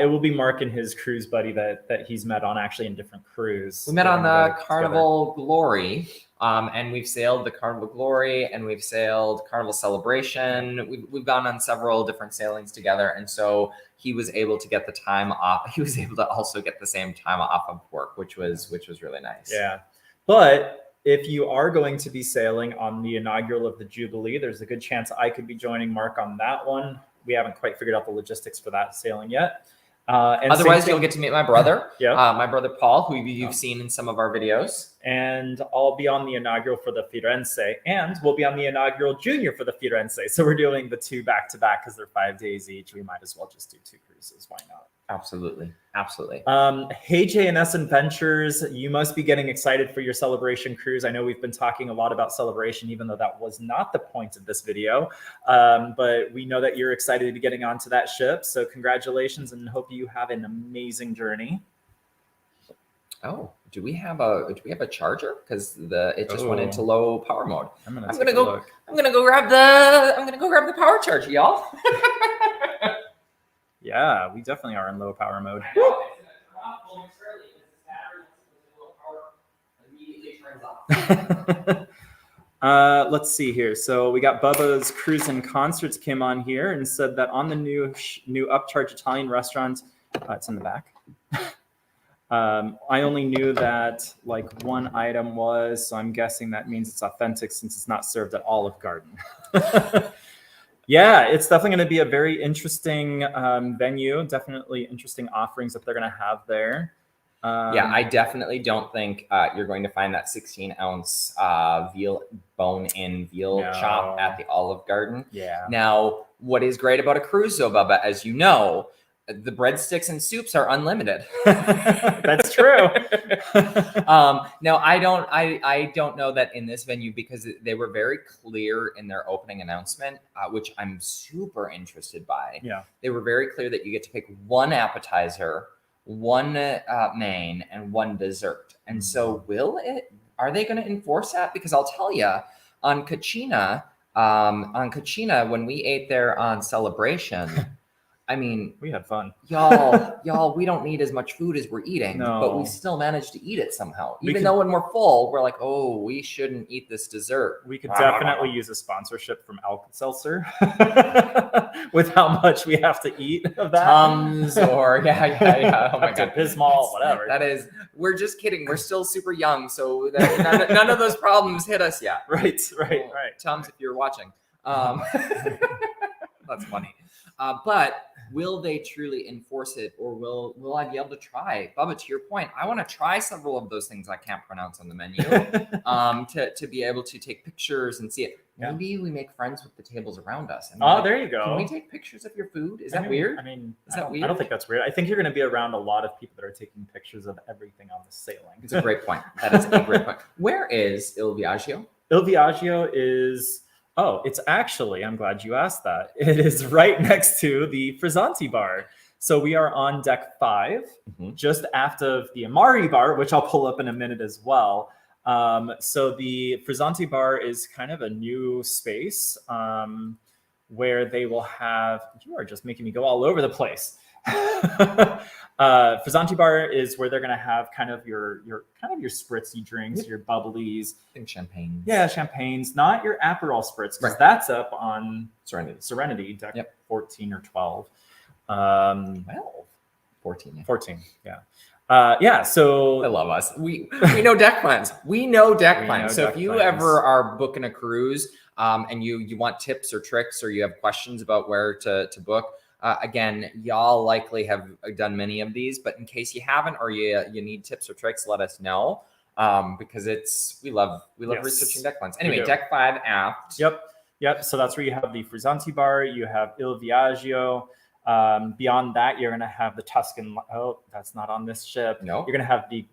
It will be Mark and his cruise buddy that he's met on actually in different cruise. We met on the Carnival Glory, and we've sailed the Carnival Glory, and we've sailed Carnival Celebration. We've gone on several different sailings together, and so he was able to get the time off. He was able to also get the same time off of work, which was really nice. Yeah, but if you are going to be sailing on the inaugural of the Jubilee, there's a good chance I could be joining Mark on that one. We haven't quite figured out the logistics for that sailing yet. And otherwise, you'll get to meet my brother, yeah, my brother Paul, who you've seen in some of our videos. And I'll be on the inaugural for the Firenze, and we'll be on the inaugural junior for the Firenze. So we're doing the two back-to-back because they're 5 days each. We might as well just do 2 cruises. Why not? Absolutely. Hey, J&S Adventures, you must be getting excited for your celebration cruise. I know we've been talking a lot about celebration, even though that was not the point of this video. But we know that you're excited to be getting onto that ship. So congratulations, and hope you have an amazing journey. Oh, do we have a charger? Because it just went into low power mode. I'm gonna go grab the power charger, y'all. Yeah, we definitely are in low power mode. Let's see here. So we got Bubba's Cruise and Concerts came on here and said that on the new upcharge Italian restaurant, it's in the back. I only knew that like one item was, so I'm guessing that means it's authentic since it's not served at Olive Garden. Yeah, it's definitely going to be a very interesting venue. Definitely interesting offerings that they're going to have there. Yeah, I definitely don't think you're going to find that 16-ounce veal bone-in veal chop at the Olive Garden. Yeah. Now, what is great about a cruise, though, Bubba, as you know, the breadsticks and soups are unlimited. That's true. Now, I don't know that in this venue, because they were very clear in their opening announcement, which I'm super interested by. Yeah. They were very clear that you get to pick one appetizer, one main, and one dessert. And so are they going to enforce that? Because I'll tell you, on Cucina, when we ate there on Celebration, I mean, we had fun. Y'all, we don't need as much food as we're eating, but we still managed to eat it somehow. Even though when we're full, we're like, oh, we shouldn't eat this dessert. We could definitely use a sponsorship from Alka-Seltzer with how much we have to eat of that. Tums or yeah. Oh my God. Bismol, whatever. That is, we're just kidding. We're still super young, so none of those problems hit us yet. Right. Tums, if you're watching. That's funny. But will they truly enforce it, or will I be able to try? Bubba, to your point, I want to try several of those things I can't pronounce on the menu to be able to take pictures and see it. Maybe we make friends with the tables around us. And there you go. Can we take pictures of your food? Is that weird? I mean, is that weird? I don't think that's weird. I think you're going to be around a lot of people that are taking pictures of everything on the sailing. It's a great point. That is a great point. Where is Il Viaggio? Il Viaggio is, it's actually, I'm glad you asked that. It is right next to the Frizzante bar. So we are on deck 5, just after the Amari bar, which I'll pull up in a minute as well. So the Frizzante bar is kind of a new space where they will have, you are just making me go all over the place. Frizzante bar is where they're going to have kind of your spritzy drinks, your bubblies. I think champagne. Yeah, champagnes, not your Aperol spritz, because that's up on Serenity, deck 14 or 12. 14. 14, yeah. So I love us. We know deck plans. We know deck plans. So if you ever are booking a cruise and you want tips or tricks, or you have questions about where to book, again, y'all likely have done many of these, but in case you haven't, or you need tips or tricks, let us know, because we love researching deck plans. Anyway, deck 5 aft. Yep. So that's where you have the Frizzante bar. You have Il Viaggio. Beyond that, you're going to have the Tuscan. Oh, that's not on this ship. No. You're going to have the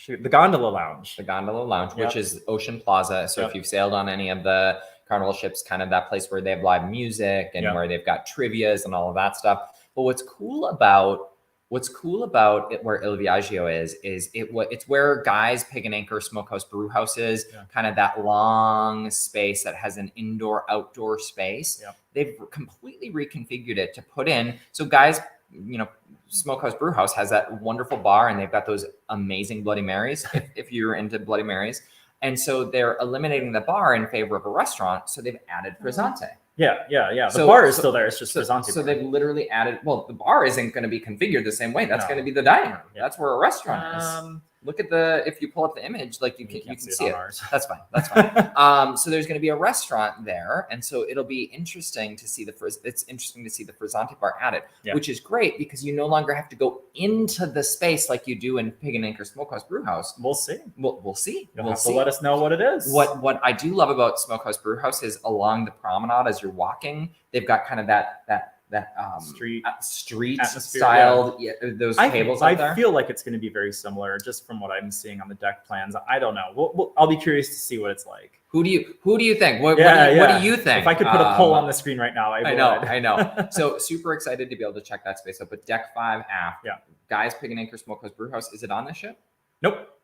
the Gondola Lounge. The Gondola Lounge, which is Ocean Plaza. So if you've sailed on any of the Carnival ships, kind of that place where they have live music and where they've got trivias and all of that stuff. But what's cool about it, where Il Viaggio is it's where Guy's Pig and Anchor Smokehouse Brewhouse is, kind of that long space that has an indoor-outdoor space. They've completely reconfigured it to put in. So Guy's, Smokehouse Brewhouse has that wonderful bar, and they've got those amazing Bloody Marys, if you're into Bloody Marys. And so they're eliminating the bar in favor of a restaurant. So they've added Frizzante. Yeah. The bar is still there. It's just Frizzante. So they've literally added, the bar isn't going to be configured the same way. That's going to be the dining room. That's where a restaurant is. Look at if you pull up the image, like you can see it. That's fine. So there's going to be a restaurant there. And so it'll be interesting to see the Frizzante bar added, which is great because you no longer have to go into the space like you do in Pig and Anchor Smokehouse Brewhouse. We'll see. We'll see. You'll have to let us know what it is. What I do love about Smokehouse Brewhouse is along the promenade as you're walking, they've got kind of that street styled those tables out there. I feel like it's going to be very similar just from what I'm seeing on the deck plans. I don't know. I'll be curious to see what it's like. Who do you think? What do you think? If I could put a poll on the screen right now, I would. I know. So super excited to be able to check that space out. But deck 5 aft. Guy's Pig and Anchor Smokehouse Brewhouse. Is it on this ship? Nope.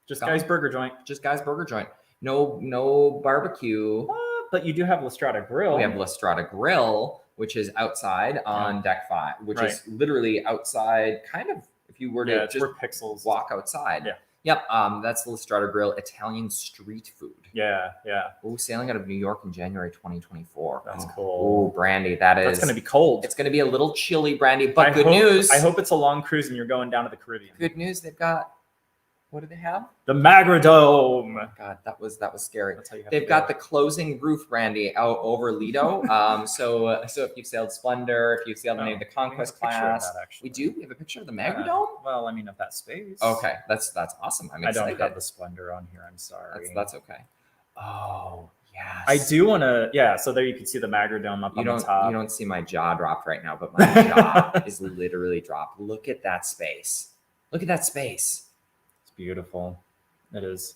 Just Guy's Burger Joint. Just Guy's Burger Joint. No barbecue. But you do have La Strada Grill. We have La Strada Grill, which is outside on deck 5, which is literally outside, kind of, if you were to just pixels walk outside. Yep. That's La Strada Grill, Italian street food. Yeah. Oh, sailing out of New York in January 2024. That's cool. Oh, Brandy, that's going to be cold. It's going to be a little chilly, Brandy, but good news. I hope it's a long cruise and you're going down to the Caribbean. Good news, they've got, what do they have? The Magradome. God, that was scary. That's how you have They've got the closing roof, Brandy, out over Lido. So if you've sailed Splendor, if you've sailed any of the Conquest class, we have a picture of the Magradome. Well, I mean, of that space. Okay, that's awesome. I'm excited. I don't have the Splendor on here. I'm sorry. That's okay. Oh yes, I do want to. Yeah, so there you can see the Magradome up on the top. You don't see my jaw dropped right now, but my jaw is literally dropped. Look at that space. Beautiful. It is.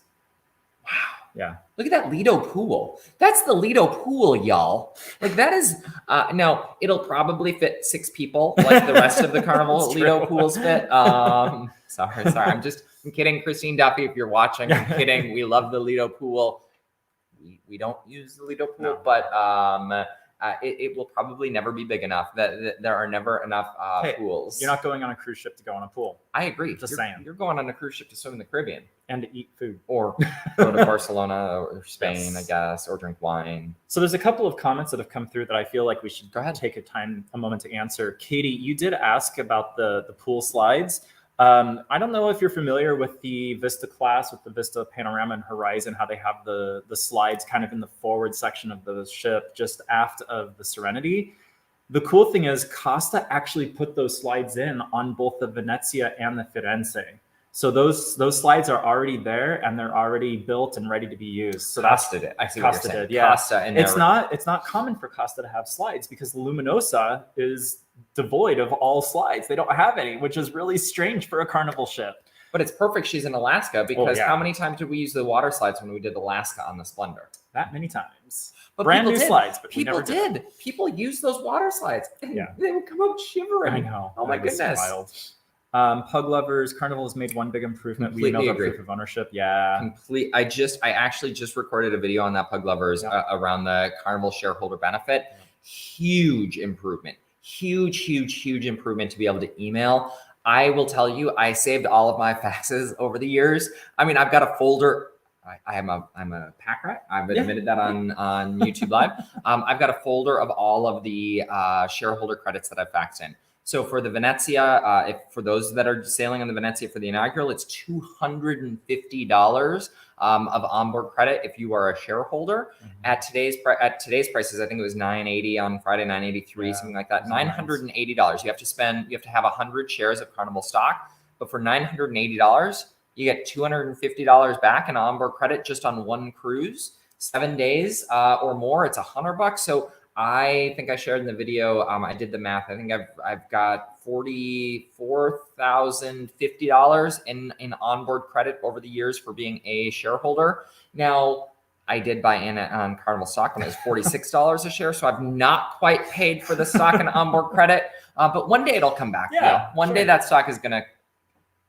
Wow. Yeah. Look at that Lido pool. That's the Lido pool, y'all. Like that is now it'll probably fit 6 people like the rest of the Carnival Lido pools fit. Sorry. I'm kidding, Christine Duffy. If you're watching, I'm kidding. We love the Lido pool. We don't use the Lido pool, but it will probably never be big enough. That there are never enough pools. You're not going on a cruise ship to go on a pool. I agree. Just saying. You're going on a cruise ship to swim in the Caribbean and to eat food, or go to Barcelona or Spain, I guess, or drink wine. So there's a couple of comments that have come through that I feel like we should take a moment to answer. Katie, you did ask about the pool slides. I don't know if you're familiar with the Vista class, with the Vista Panorama and Horizon, how they have the slides kind of in the forward section of the ship, just aft of the Serenity. The cool thing is Costa actually put those slides in on both the Venezia and the Firenze. So those slides are already there and they're already built and ready to be used. So Costa did. I see what you're saying. did, yeah. Costa and it's not common for Costa to have slides because the Luminosa is devoid of all slides. They don't have any, which is really strange for a Carnival ship. But it's perfect she's in Alaska because how many times did we use the water slides when we did Alaska on the Splendor? That many times. But brand new slides, but people did. People use those water slides. And they would come out shivering. I know. Oh my goodness. Wild. Pug lovers, Carnival has made one big improvement. Completely we know agree. Proof of ownership. Yeah. I actually just recorded a video on that, Pug lovers, around the Carnival shareholder benefit. Huge improvement. Huge improvement to be able to email. I will tell you, I saved all of my faxes over the years. I mean, I've got a folder. I'm a pack rat. I've admitted that on YouTube Live. I've got a folder of all of the shareholder credits that I've faxed in. So for the Venezia, for those that are sailing on the Venezia for the inaugural, it's $250 of onboard credit if you are a shareholder. At today's prices, I think it was $980 on Friday, $983, something like that. $980. You have to have 100 shares of Carnival stock, but for $980, you get $250 back in onboard credit just on one cruise, 7 days or more. It's $100. So I think I shared in the video. I did the math. I think I've got $44,050 in onboard credit over the years for being a shareholder. Now, I did buy in on Carnival stock when it was $46 a share, so I've not quite paid for the stock and onboard credit. But one day it'll come back. Yeah, one day that stock is going to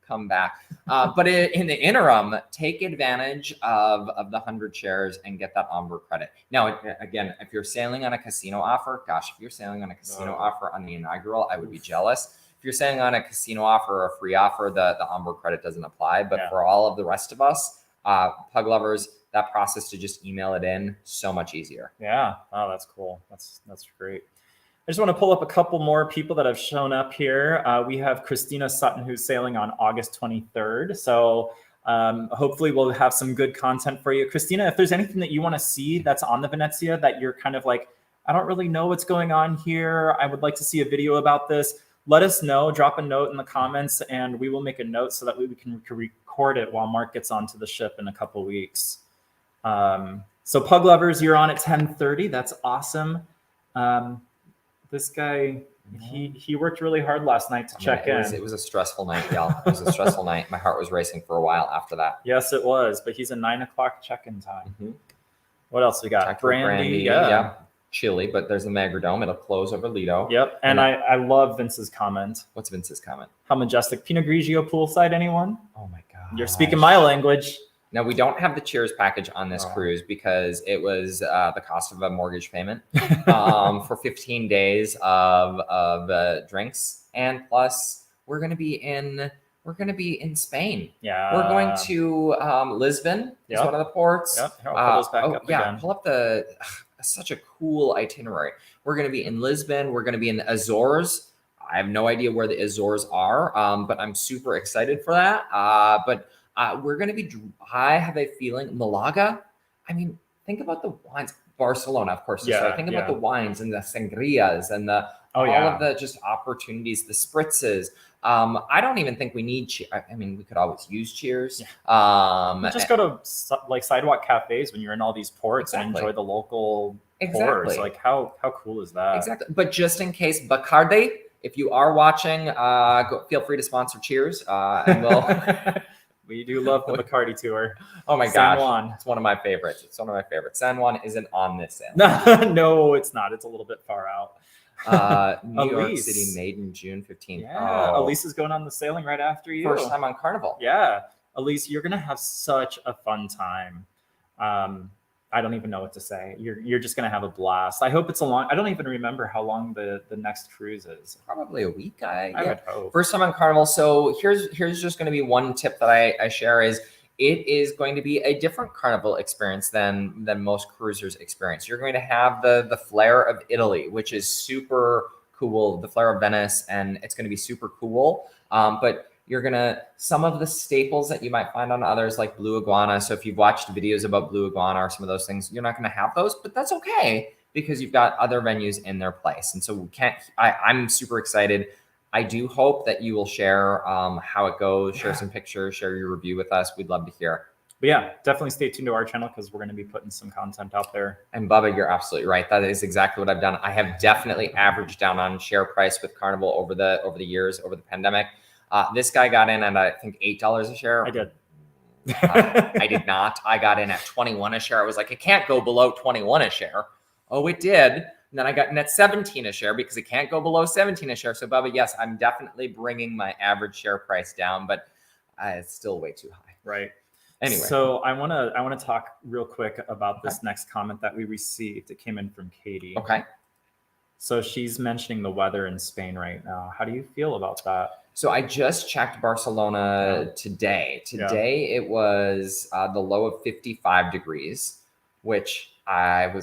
come back. But in the interim, take advantage of the 100 shares and get that onboard credit. Now, again, if you're sailing on a casino offer, gosh, if you're sailing on a casino offer on the inaugural, I would be jealous. If you're sailing on a casino offer or a free offer, the onboard credit doesn't apply. But for all of the rest of us, Pug lovers, that process to just email it in, so much easier. Yeah. Oh, that's cool. That's great. I just want to pull up a couple more people that have shown up here. We have Christina Sutton, who's sailing on August 23rd. So hopefully we'll have some good content for you. Christina, if there's anything that you want to see that's on the Venezia that you're kind of like, I don't really know what's going on here, I would like to see a video about this, let us know. Drop a note in the comments and we will make a note so that we can record it while Mark gets onto the ship in a couple weeks. So Pug lovers, you're on at 10:30. That's awesome. This guy, he worked really hard last night to check in. It was a stressful night, y'all. It was a stressful night. My heart was racing for a while after that. Yes, it was. But he's a 9 o'clock check-in time. What else we got? Brandy. Yeah. Chilly, but there's the Magradome. It'll close over Lido. Yep. And I love Vince's comment. What's Vince's comment? How majestic. Pinot Grigio poolside, anyone? Oh my God. You're speaking my language. Now, we don't have the cheers package on this cruise because it was the cost of a mortgage payment for 15 days of drinks. And plus, we're going to be in Spain. Yeah. We're going to Lisbon is one of the ports. Yep. Here, I'll pull those back up again. Pull up such a cool itinerary. We're going to be in Lisbon. We're going to be in the Azores. I have no idea where the Azores are, but I'm super excited for that. We're going to be, I have a feeling, Malaga. I mean, think about the wines. Barcelona, of course. So think about the wines and the sangrias and all of the just opportunities, the spritzes. I don't even think we need, I mean, we could always use cheers. Just go to like sidewalk cafes when you're in all these ports and enjoy the local pours. Like how cool is that? Exactly. But just in case, Bacardi, if you are watching, feel free to sponsor cheers. And we'll... We do love the Bacardi tour. Oh my gosh. San Juan. It's one of my favorites. San Juan isn't on this sail. No, it's not. It's a little bit far out. New York City, made in June 15th. Yeah, Elise is going on the sailing right after you. First time on Carnival. Yeah. Elise, you're going to have such a fun time. I don't even know what to say. You're just going to have a blast. I hope it's I don't even remember how long the next cruise is. Probably a week, I would hope. First time on Carnival. So here's just going to be one tip that I share is it is going to be a different Carnival experience than most cruisers experience. You're going to have the flair of Italy, which is super cool, the flair of Venice, and it's going to be super cool. But some of the staples that you might find on others, like Blue Iguana. So if you've watched videos about Blue Iguana or some of those things, you're not going to have those, but that's okay because you've got other venues in their place. And so I'm super excited. I do hope that you will share how it goes, share some pictures, share your review with us. We'd love to hear. But yeah, definitely stay tuned to our channel because we're going to be putting some content out there. And Bubba, you're absolutely right. That is exactly what I've done. I have definitely averaged down on share price with Carnival over the years, over the pandemic. This guy got in at, I think, $8 a share. I did. I did not. I got in at 21 a share. I was like, it can't go below 21 a share. Oh, it did. And then I got in at 17 a share because it can't go below 17 a share. So Bubba, yes, I'm definitely bringing my average share price down, but it's still way too high. Right. Anyway, so I want to talk real quick about this next comment that we received. It came in from Katie. Okay. So she's mentioning the weather in Spain right now. How do you feel about that? So I just checked Barcelona today. Today it was the low of 55 degrees, which I'm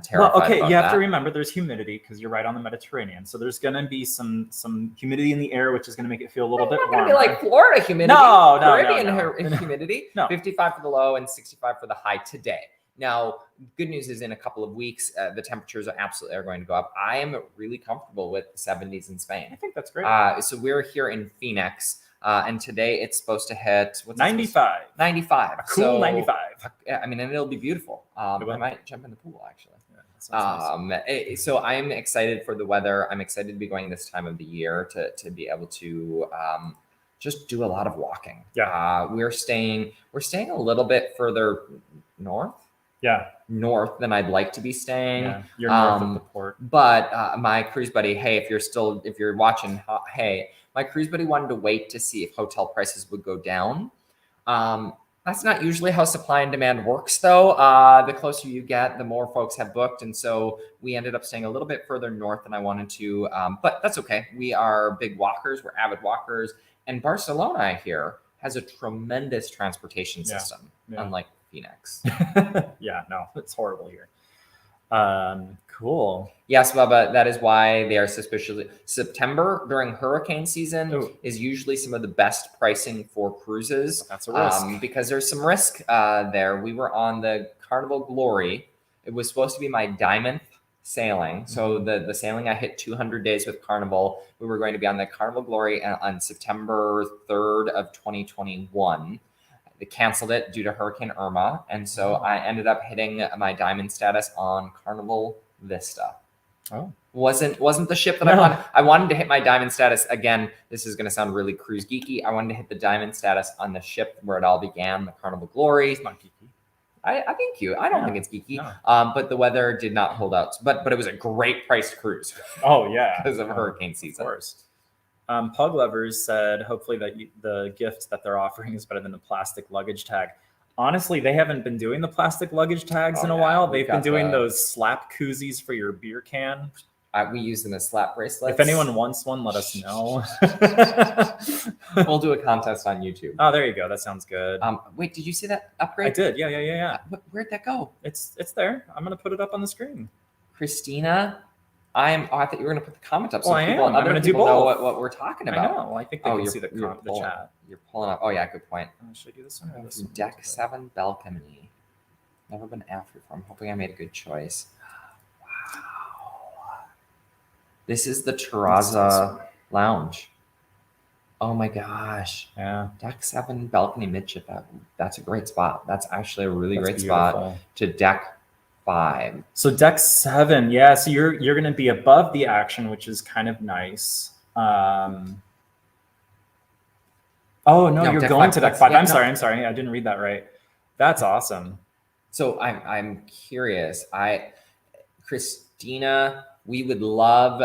terrified well, okay, about you have that. to remember there's humidity because you're right on the Mediterranean. So there's going to be some humidity in the air, which is going to make it feel a little bit warmer. It's not going to be like Florida humidity. No, Caribbean humidity. No. 55 for the low and 65 for the high today. Now, good news is in a couple of weeks, the temperatures are going to go up. I am really comfortable with the 70s in Spain. I think that's great. So we're here in Phoenix, and today it's supposed to hit 95. 95. A cool 95. I mean, and it'll be beautiful. I might jump in the pool actually. Yeah, nice. So I'm excited for the weather. I'm excited to be going this time of the year to be able to just do a lot of walking. Yeah. We're staying a little bit further north than I'd like to be staying. Yeah, you're north of the port. But my cruise buddy, hey, if you're watching, hey, my cruise buddy wanted to wait to see if hotel prices would go down. That's not usually how supply and demand works, though. The closer you get, the more folks have booked. And so we ended up staying a little bit further north than I wanted to. But that's okay. We are big walkers. We're avid walkers. And Barcelona, I hear, has a tremendous transportation system, unlike Phoenix. Yeah, no, it's horrible here. Cool. Yes, Bubba, that is why they are suspiciously. September during hurricane season is usually some of the best pricing for cruises. That's a risk. Because there's some risk there. We were on the Carnival Glory. It was supposed to be my diamond sailing. So the sailing I hit 200 days with Carnival. We were going to be on the Carnival Glory on September 3rd of 2021. They canceled it due to Hurricane Irma. And so I ended up hitting my diamond status on Carnival Vista. Oh, wasn't the ship that I wanted. I wanted to hit my diamond status again. This is going to sound really cruise geeky. I wanted to hit the diamond status on the ship where it all began, the Carnival Glory. it's not geeky. I think I don't think it's geeky. No. But the weather did not hold out. But it was a great priced cruise. Oh yeah, because of hurricane season. Of course. Pug Lovers said, hopefully that the gift that they're offering is better than the plastic luggage tag. Honestly, they haven't been doing the plastic luggage tags in a while. They've been doing those slap koozies for your beer can. We use them as slap bracelets. If anyone wants one, let us know. We'll do a contest on YouTube. Oh, there you go. That sounds good. Wait, did you see that upgrade? I did. Yeah. Where'd that go? It's there. I'm going to put it up on the screen. Christina, I thought you were going to put the comment up. So I am. I'm going to do both. Know what we're talking about. I know. I think they can see the chat. You're pulling up. Oh, yeah. Good point. Should I do this one or this one? Deck 7 balcony. Never been after before. I'm hoping I made a good choice. Wow. This is the Terraza Lounge. Oh my gosh. Yeah. Deck 7 balcony midship. That's a great spot. That's actually a really great spot to deck 5. So deck 7, yeah. So you're going to be above the action, which is kind of nice. Oh no, you're going to deck 5. I'm sorry. I didn't read that right. That's awesome. So I'm curious. Christina, we would love,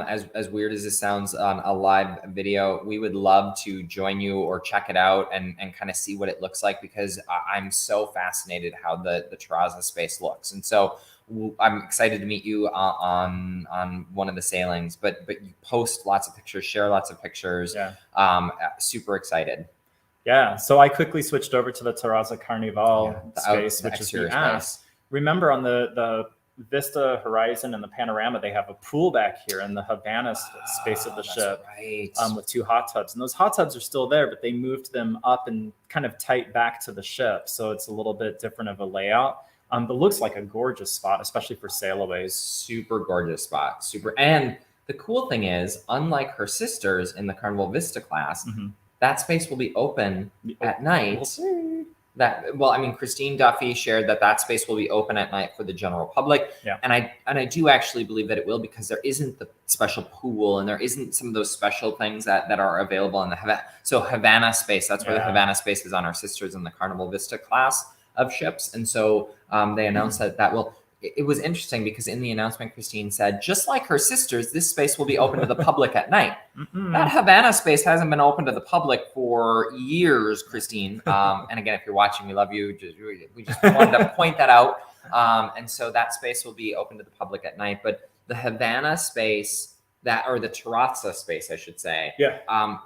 as weird as this sounds on a live video, we would love to join you or check it out and kind of see what it looks like, because I'm so fascinated how the Terraza space looks. And so I'm excited to meet you on one of the sailings, but you post lots of pictures, share lots of pictures. Yeah. Super excited. Yeah. So I quickly switched over to the Terraza Carnival space, which is the ass. Remember on the Vista, Horizon, and the Panorama, they have a pool back here in the Havana space of the ship, right. With 2 hot tubs. And those hot tubs are still there, but they moved them up and kind of tight back to the ship. So it's a little bit different of a layout. But looks like a gorgeous spot, especially for sailaways. Super gorgeous spot. Super. And the cool thing is, unlike her sisters in the Carnival Vista class, that space will be open at night. We'll see. Christine Duffy shared that space will be open at night for the general public. Yeah. And I do actually believe that it will, because there isn't the special pool and there isn't some of those special things that are available in the Havana space. That's where the Havana space is on our sisters in the Carnival Vista class of ships. And so they announced that will. It was interesting because in the announcement, Christine said, just like her sisters, this space will be open to the public at night. That Havana space hasn't been open to the public for years, Christine. And again, if you're watching, we love you. We just wanted to point that out. And so that space will be open to the public at night. But the Havana space, or the terrazza space, I should say. Yeah.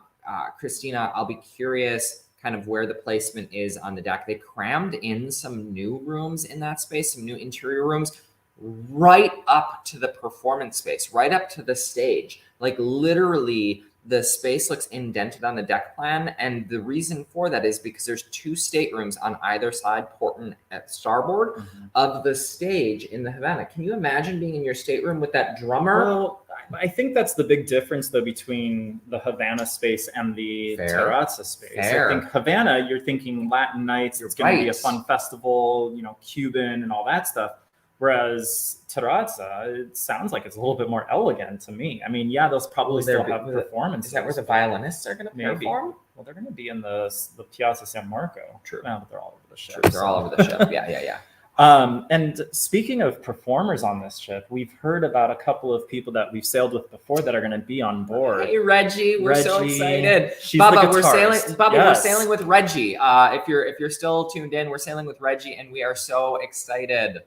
Christina, I'll be curious kind of where the placement is on the deck. They crammed in some new rooms in that space, some new interior rooms, right up to the performance space, right up to the stage. Like literally the space looks indented on the deck plan. And the reason for that is because there's 2 staterooms on either side, port and at starboard of the stage in the Havana. Can you imagine being in your stateroom with that drummer? Well, I think that's the big difference, though, between the Havana space and the terrazza space. Fair. I think Havana, you're thinking Latin nights, it's going to be a fun festival, Cuban and all that stuff. Whereas terrazza, it sounds like it's a little bit more elegant to me. I mean, yeah, they'll probably still have performances. Is that where the violinists are going to perform? Well, they're going to be in the Piazza San Marco. True. No, but they're all over the ship. True. They're all over the ship. Yeah. And speaking of performers on this ship, we've heard about a couple of people that we've sailed with before that are going to be on board. Hey, Reggie, we're so excited. She's Bubba, the guitarist. Yes. We're sailing with Reggie. If you're still tuned in, we're sailing with Reggie, and we are so excited.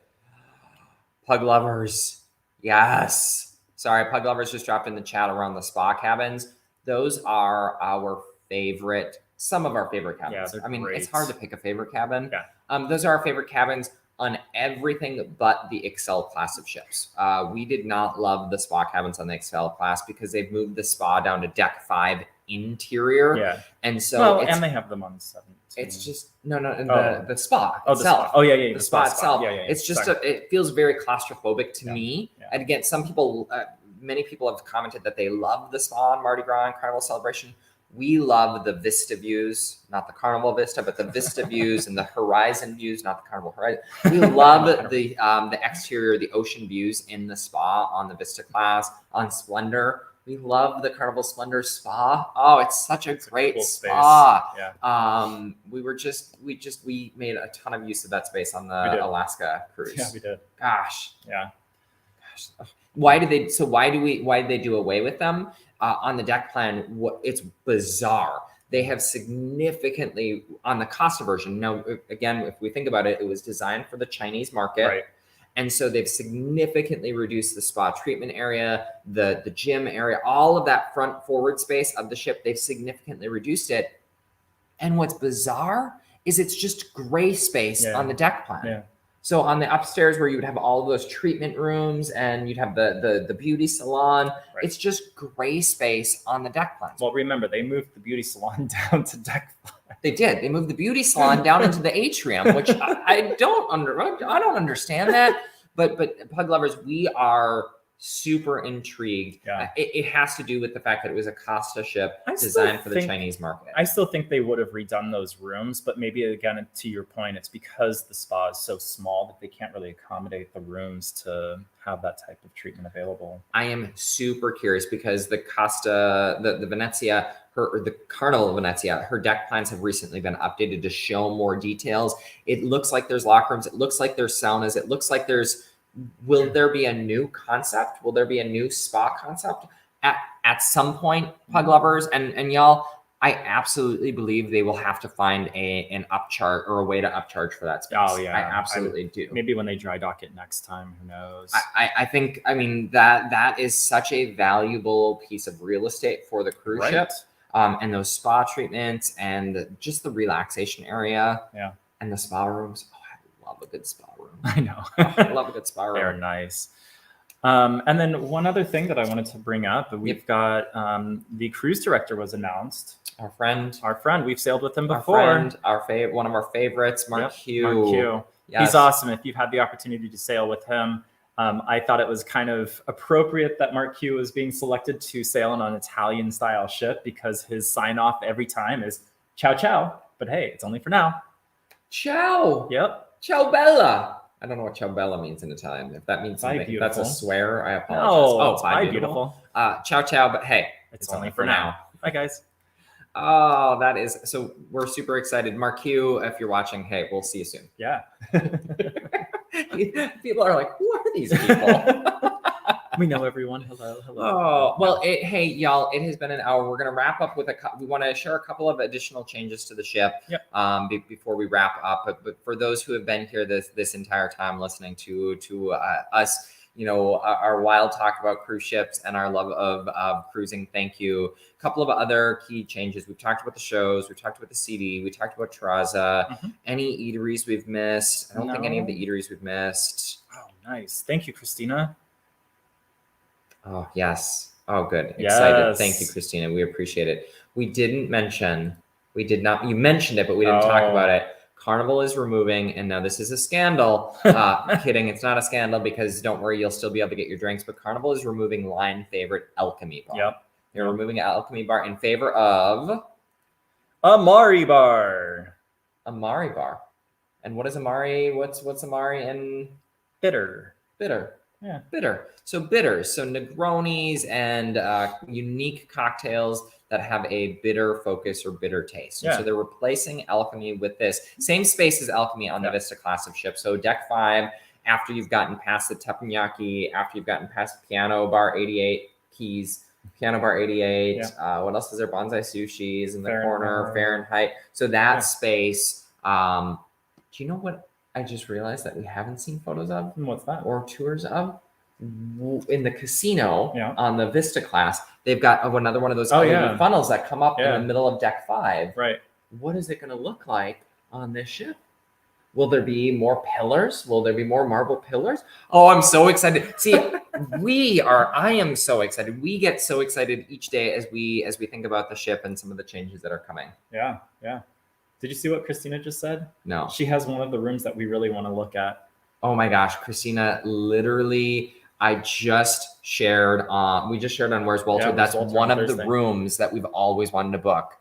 Pug lovers, yes. Sorry, Pug lovers just dropped in the chat around the spa cabins. Those are our favorite. Some of our favorite cabins. Yeah, great. It's hard to pick a favorite cabin. Yeah. Those are our favorite cabins on everything but the Excel class of ships. We did not love the spa cabins on the Excel class because they've moved the spa down to deck 5 interior. Yeah. And so and they have them on 17. It's just the spa itself. The spa. Oh yeah. The spa itself. Yeah. It's just it feels very claustrophobic to me. Yeah. And again, many people have commented that they love the spa on Mardi Gras and Carnival Celebration. We love the Vista views, not the Carnival Vista, but the Vista views and the Horizon views, not the Carnival Horizon. We love the exterior, the ocean views in the spa on the Vista class, on Splendor. We love the Carnival Splendor spa. Oh, it's such a great cool spa. Space. Yeah. We made a ton of use of that space on the Alaska cruise. Yeah, we did. Gosh. Yeah. Why did they do away with them? On the deck plan, it's bizarre. They have significantly, on the Costa version. Now, again, if we think about it, it was designed for the Chinese market. Right. And so they've significantly reduced the spa treatment area, the gym area, all of that front forward space of the ship. They've significantly reduced it. And what's bizarre is it's just gray space on the deck plan. Yeah. So on the upstairs where you would have all of those treatment rooms and you'd have the beauty salon, it's just gray space on the deck plan. Well, remember, they moved the beauty salon down to deck 5. They did. They moved the beauty salon down into the atrium, which I don't understand that. But Pug lovers, we are super intrigued. Yeah. It has to do with the fact that it was a Costa ship designed for the Chinese market. I still think they would have redone those rooms, but maybe again, to your point, it's because the spa is so small that they can't really accommodate the rooms to have that type of treatment available. I am super curious because the Costa, the Venezia, the Carnival Venezia, her deck plans have recently been updated to show more details. It looks like there's locker rooms. It looks like there's saunas. It looks like will there be a new concept? Will there be a new spa concept at some point, Pug lovers? And y'all, I absolutely believe they will have to find an upcharge or a way to upcharge for that space. Oh yeah, I absolutely do. Maybe when they dry dock it next time, who knows? I think that is such a valuable piece of real estate for the cruise ship. And those spa treatments and just the relaxation area. Yeah. And the spa rooms. Oh, I Love a good spa room. I know. I love a good spa room. They're nice. And then one other thing that I wanted to bring up, we've got the cruise director was announced. Our friend, we've sailed with him before. One of our favorites, Mark Q. Mark Q. Yes. He's awesome. If you've had the opportunity to sail with him, I thought it was kind of appropriate that Mark Q was being selected to sail on an Italian style ship because his sign off every time is ciao ciao. But hey, it's only for now. Ciao. Yep. Ciao bella. I don't know what ciao bella means in Italian. If that means something, if that's a swear, I apologize. Bye beautiful. Ciao ciao, but hey, it's only for now. Bye guys. Oh, that is so. We're super excited, Mark Q. If you're watching, hey, we'll see you soon. Yeah. People are like, who are these people? We know everyone. Hello. Oh, well, hey, y'all, it has been an hour. We're going to wrap up with we want to share a couple of additional changes to the ship before we wrap up. But for those who have been here this entire time listening to us, our wild talk about cruise ships and our love of cruising, thank you. A couple of other key changes. We've talked about the shows. We talked about the CD. We talked about Traza. Any eateries we've missed? I don't think any of the eateries we've missed. Oh, nice. Thank you, Christina. Oh, yes. Oh, good. Yes. Excited. Thank you, Christina. We appreciate it. You mentioned it, but we didn't talk about it. Carnival is removing, and now this is a scandal. Kidding. It's not a scandal because don't worry, you'll still be able to get your drinks, but Carnival is removing line favorite Alchemy Bar. Yep. They're removing Alchemy Bar in favor of Amari Bar. Amari Bar. And what is Amari? What's Amari in? Bitter. Yeah, bitter. So bitters, so Negronis and unique cocktails that have a bitter focus or bitter taste. And so they're replacing Alchemy with this same space as Alchemy on the Vista class of ship. So deck 5, after you've gotten past the teppanyaki, after you've gotten past Piano Bar 88 keys, Piano Bar 88. What else is there? Bonsai Sushi's in the corner, Fahrenheit. So that space. Do you know what I just realized that we haven't seen photos of? What's that? Or tours of? In the casino on the Vista class, they've got another one of those LED funnels that come up in the middle of deck 5. Right. What is it going to look like on this ship? Will there be more pillars? Will there be more marble pillars? Oh, I'm so excited. See, I am so excited. We get so excited each day as we think about the ship and some of the changes that are coming. Yeah. Did you see what Christina just said? No. She has one of the rooms that we really want to look at. Oh my gosh, Christina, literally, we just shared on Where's Walter. That's one of the rooms that we've always wanted to book.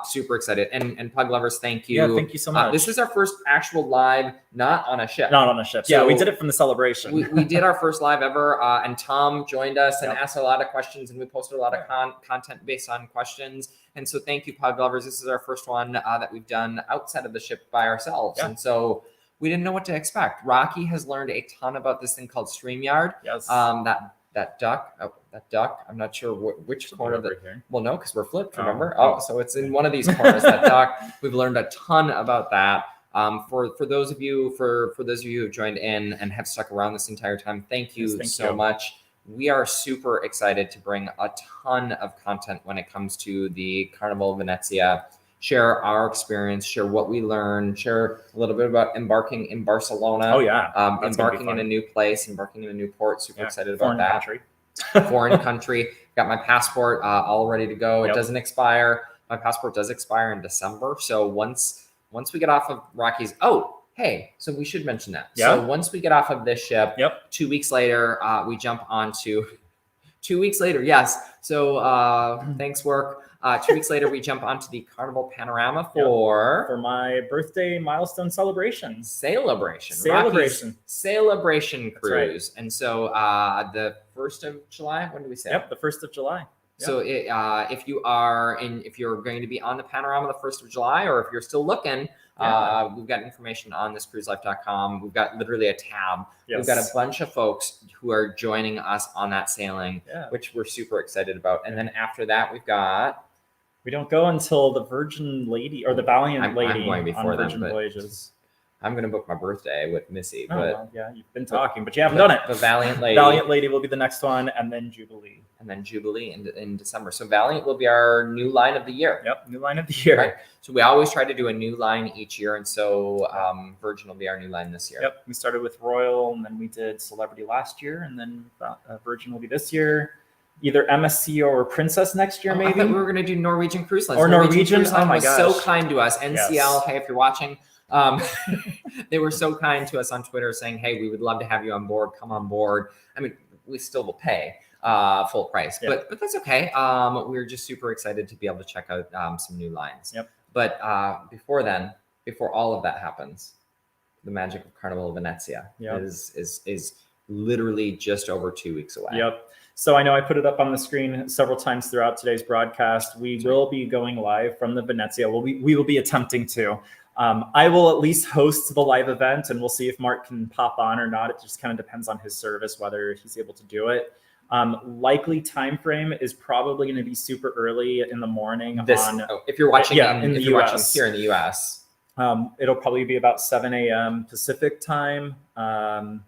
Super excited. And Pug Lovers, thank you. Yeah, thank you so much. This is our first actual live, not on a ship. So we did it from the celebration. we did our first live ever, and Tom joined us and asked a lot of questions, and we posted a lot of content based on questions. And so thank you, Pug Lovers. This is our first one that we've done outside of the ship by ourselves. And so we didn't know what to expect. Rocky has learned a ton about this thing called StreamYard. Yes. That duck. I'm not sure which corner of it. Well, no, because we're flipped. Remember? So it's in one of these corners. That duck. We've learned a ton about that. For those of you who have joined in and have stuck around this entire time, thank you so much. We are super excited to bring a ton of content when it comes to the Carnival Venezia. Share our experience, share what we learned, share a little bit about embarking in Barcelona. Oh yeah, embarking in a new place, embarking in a new port. Super excited about foreign that. Country. Foreign country. Got my passport all ready to go. It doesn't expire. My passport does expire in December. So once we get off of Rockies, so we should mention that. So once we get off of this ship, 2 weeks later, we jump onto. 2 weeks later, yes. So thanks, work. 2 weeks later, we jump onto the Carnival Panorama for my birthday milestone celebration. Celebration cruise. Right. And so the 1st of July, when do we sail? The 1st of July. So if you're going to be on the Panorama the 1st of July, or if you're still looking, we've got information on thiscruiselife.com. We've got literally a tab. We've got a bunch of folks who are joining us on that sailing, which we're super excited about. And then after that, we don't go until the Virgin Lady or the Valiant Lady I'm going before on Virgin them, Voyages. I'm gonna book my birthday with Missy, Oh, but well, yeah, you've been talking, but you haven't done it. The Valiant Lady. Valiant Lady will be the next one, and then Jubilee. And then Jubilee in December. So Valiant will be our new line of the year. Yep, new line of the year. Right. So we always try to do a new line each year, and so Virgin will be our new line this year. Yep, we started with Royal, and then we did Celebrity last year, and then Virgin will be this year. Either MSC or Princess next year, maybe. I thought we were going to do Norwegian Cruise Lines. Or Norwegian Cruise Line oh my was gosh. so kind to us. NCL, Yes. hey, if you're watching, they were so kind to us on Twitter saying, hey, we would love to have you on board. Come on board. I mean, we still will pay full price, but that's okay. We're just super excited to be able to check out some new lines. Yep. But before all of that happens, the magic of Carnival Venezia is literally just over 2 weeks away. Yep. So I know I put it up on the screen several times throughout today's broadcast. We will be going live from the Venezia. Well, we will be attempting to. I will at least host the live event, and we'll see if Mark can pop on or not. It just kind of depends on his service, whether he's able to do it. Likely time frame is probably going to be super early in the morning. If you're watching in the if you're watching US. here in the US. It'll probably be about 7 a.m. Pacific time,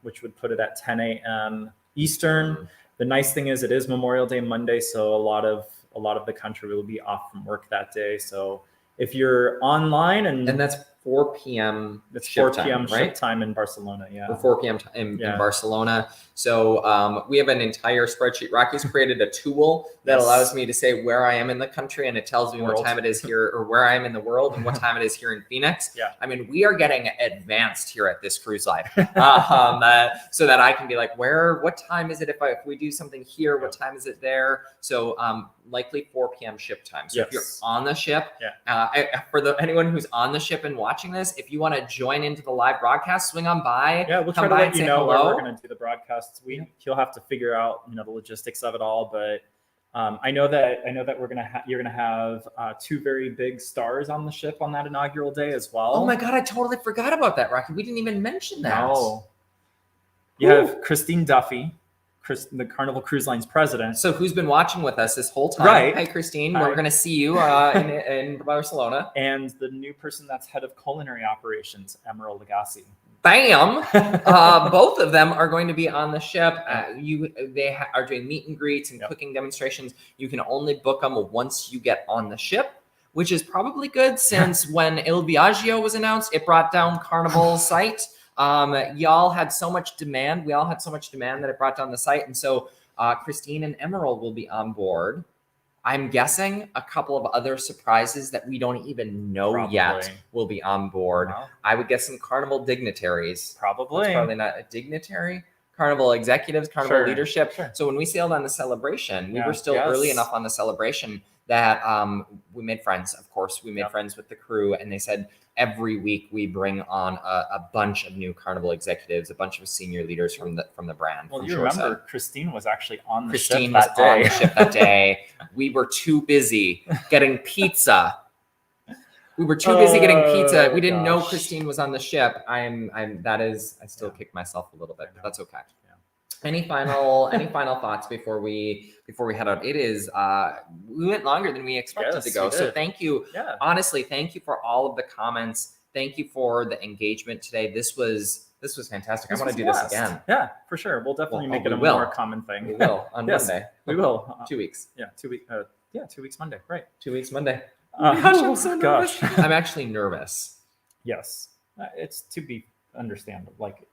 which would put it at 10 a.m. Eastern. Mm-hmm. The nice thing is it is Memorial Day Monday, so a lot of the country will be off from work that day. So if you're online and that's 4 p.m. It's 4 p.m. right? ship time in Barcelona. Yeah. Or 4 p.m. in Barcelona. So we have an entire spreadsheet. Rocky's created a tool that allows me to say where I am in the country, and it tells me what time it is here, or where I am in the world, and what time it is here in Phoenix. Yeah. I mean, we are getting advanced here at this cruise line, so that I can be like, what time is it if we do something here? What time is it there? So likely 4 p.m. ship time. So if you're on the ship, for anyone who's on the ship and watching this, if you want to join into the live broadcast, swing on by. Yeah, we'll try to let you know where we're going to do the broadcasts. He'll have to figure out the logistics of it all, but I know that you're gonna have 2 very big stars on the ship on that inaugural day as well. Oh my god, I totally forgot about that, Rocky. We didn't even mention that. No. You have Christine Duffy, the Carnival Cruise Line's president. So who's been watching with us this whole time? Right. Hi, Christine. We're going to see you in Barcelona. And the new person that's head of culinary operations, Emerald Lagasse. Bam! Both of them are going to be on the ship. They are doing meet and greets and cooking demonstrations. You can only book them once you get on the ship, which is probably good since when Il Viaggio was announced, it brought down Carnival's site. Y'all had so much demand. We all had so much demand that it brought down the site. And so Christine and Emerald will be on board. I'm guessing a couple of other surprises that we don't even know yet will be on board. Wow. I would guess some Carnival dignitaries. Probably. That's probably not a dignitary. Carnival executives, Carnival leadership. Sure. So when we sailed on the Celebration, we were still early enough on the Celebration that we made friends. Of course, we made friends with the crew, and they said every week we bring on a bunch of new Carnival executives, a bunch of senior leaders from the brand. Well, you remember Christine was actually on the ship that day. We were too busy getting pizza. We didn't know Christine was on the ship. I still kick myself a little bit, but that's okay. Any final thoughts before we head out? It is we went longer than we expected to go. So thank you. Yeah. Honestly, thank you for all of the comments. Thank you for the engagement today. This was fantastic. I want to do this again. Yeah, for sure. We'll definitely make it a more common thing. We will on Monday. We will. 2 weeks. Yeah, 2 weeks. 2 weeks Monday. Right. 2 weeks Monday. Gosh, I'm so nervous. I'm actually nervous. Yes, it's to be understandable. Like,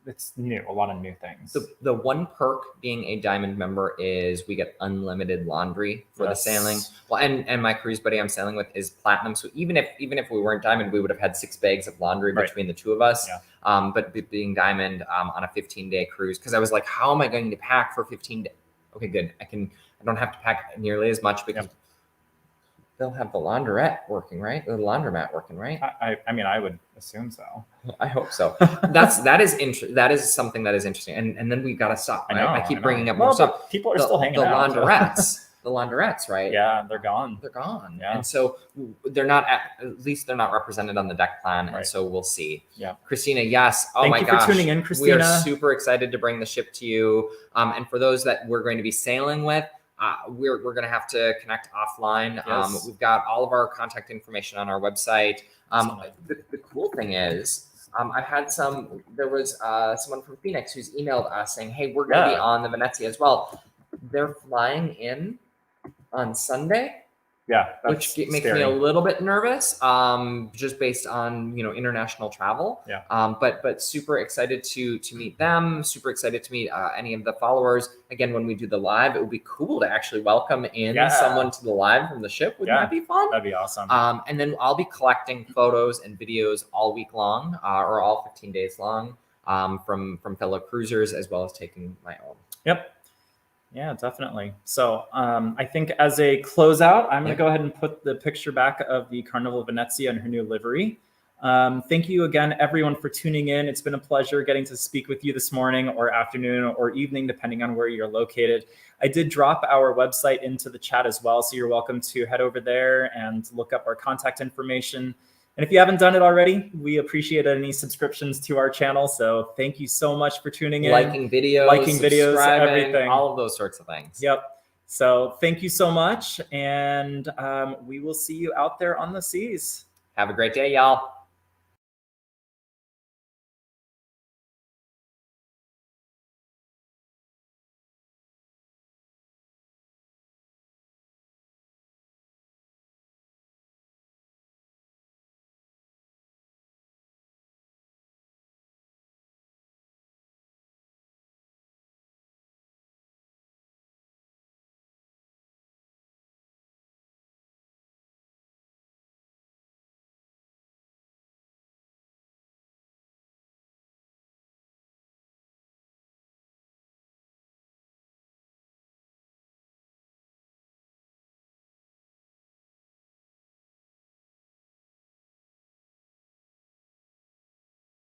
it's new, a lot of new things. The one perk being a diamond member is we get unlimited laundry for the sailing. Well, and my cruise buddy I'm sailing with is platinum, so even if we weren't diamond, we would have had 6 bags of laundry between the two of us. Yeah. But being diamond on a 15-day cruise, because I was like, how am I going to pack for 15 days? Okay, good. I don't have to pack nearly as much because they'll have the laundrette working, right? The laundromat working, right? I mean, I would assume so. I hope so. That is something that is interesting. And then we got to stop. Right? I keep bringing up more stuff. People are still hanging out. The laundrettes, right? Yeah, they're gone. They're gone. Yeah. And so they're not, at least they're not represented on the deck plan. Right. And so we'll see. Yeah. Christina, yes. Oh my gosh. Thank you for tuning in, Christina. We are super excited to bring the ship to you. And for those that we're going to be sailing with, we're going to have to connect offline. Yes. We've got all of our contact information on our website. The cool thing is I've had there was someone from Phoenix who's emailed us saying, hey, we're going to be on the Venezia as well. They're flying in on Sunday. Yeah, which makes me a little bit nervous, just based on international travel. Yeah. But super excited to meet them. Super excited to meet any of the followers. Again, when we do the live, it would be cool to actually welcome in someone to the live from the ship. Wouldn't that be fun? That'd be awesome. And then I'll be collecting photos and videos all week long, or all 15 days long, from fellow cruisers, as well as taking my own. Yep. Yeah, definitely. So I think as a closeout, I'm going to go ahead and put the picture back of the Carnival Venezia and her new livery. Thank you again, everyone, for tuning in. It's been a pleasure getting to speak with you this morning or afternoon or evening, depending on where you're located. I did drop our website into the chat as well, so you're welcome to head over there and look up our contact information. And if you haven't done it already, we appreciate any subscriptions to our channel. So thank you so much for tuning in. Liking videos, everything. All of those sorts of things. Yep. So thank you so much. And we will see you out there on the seas. Have a great day, y'all.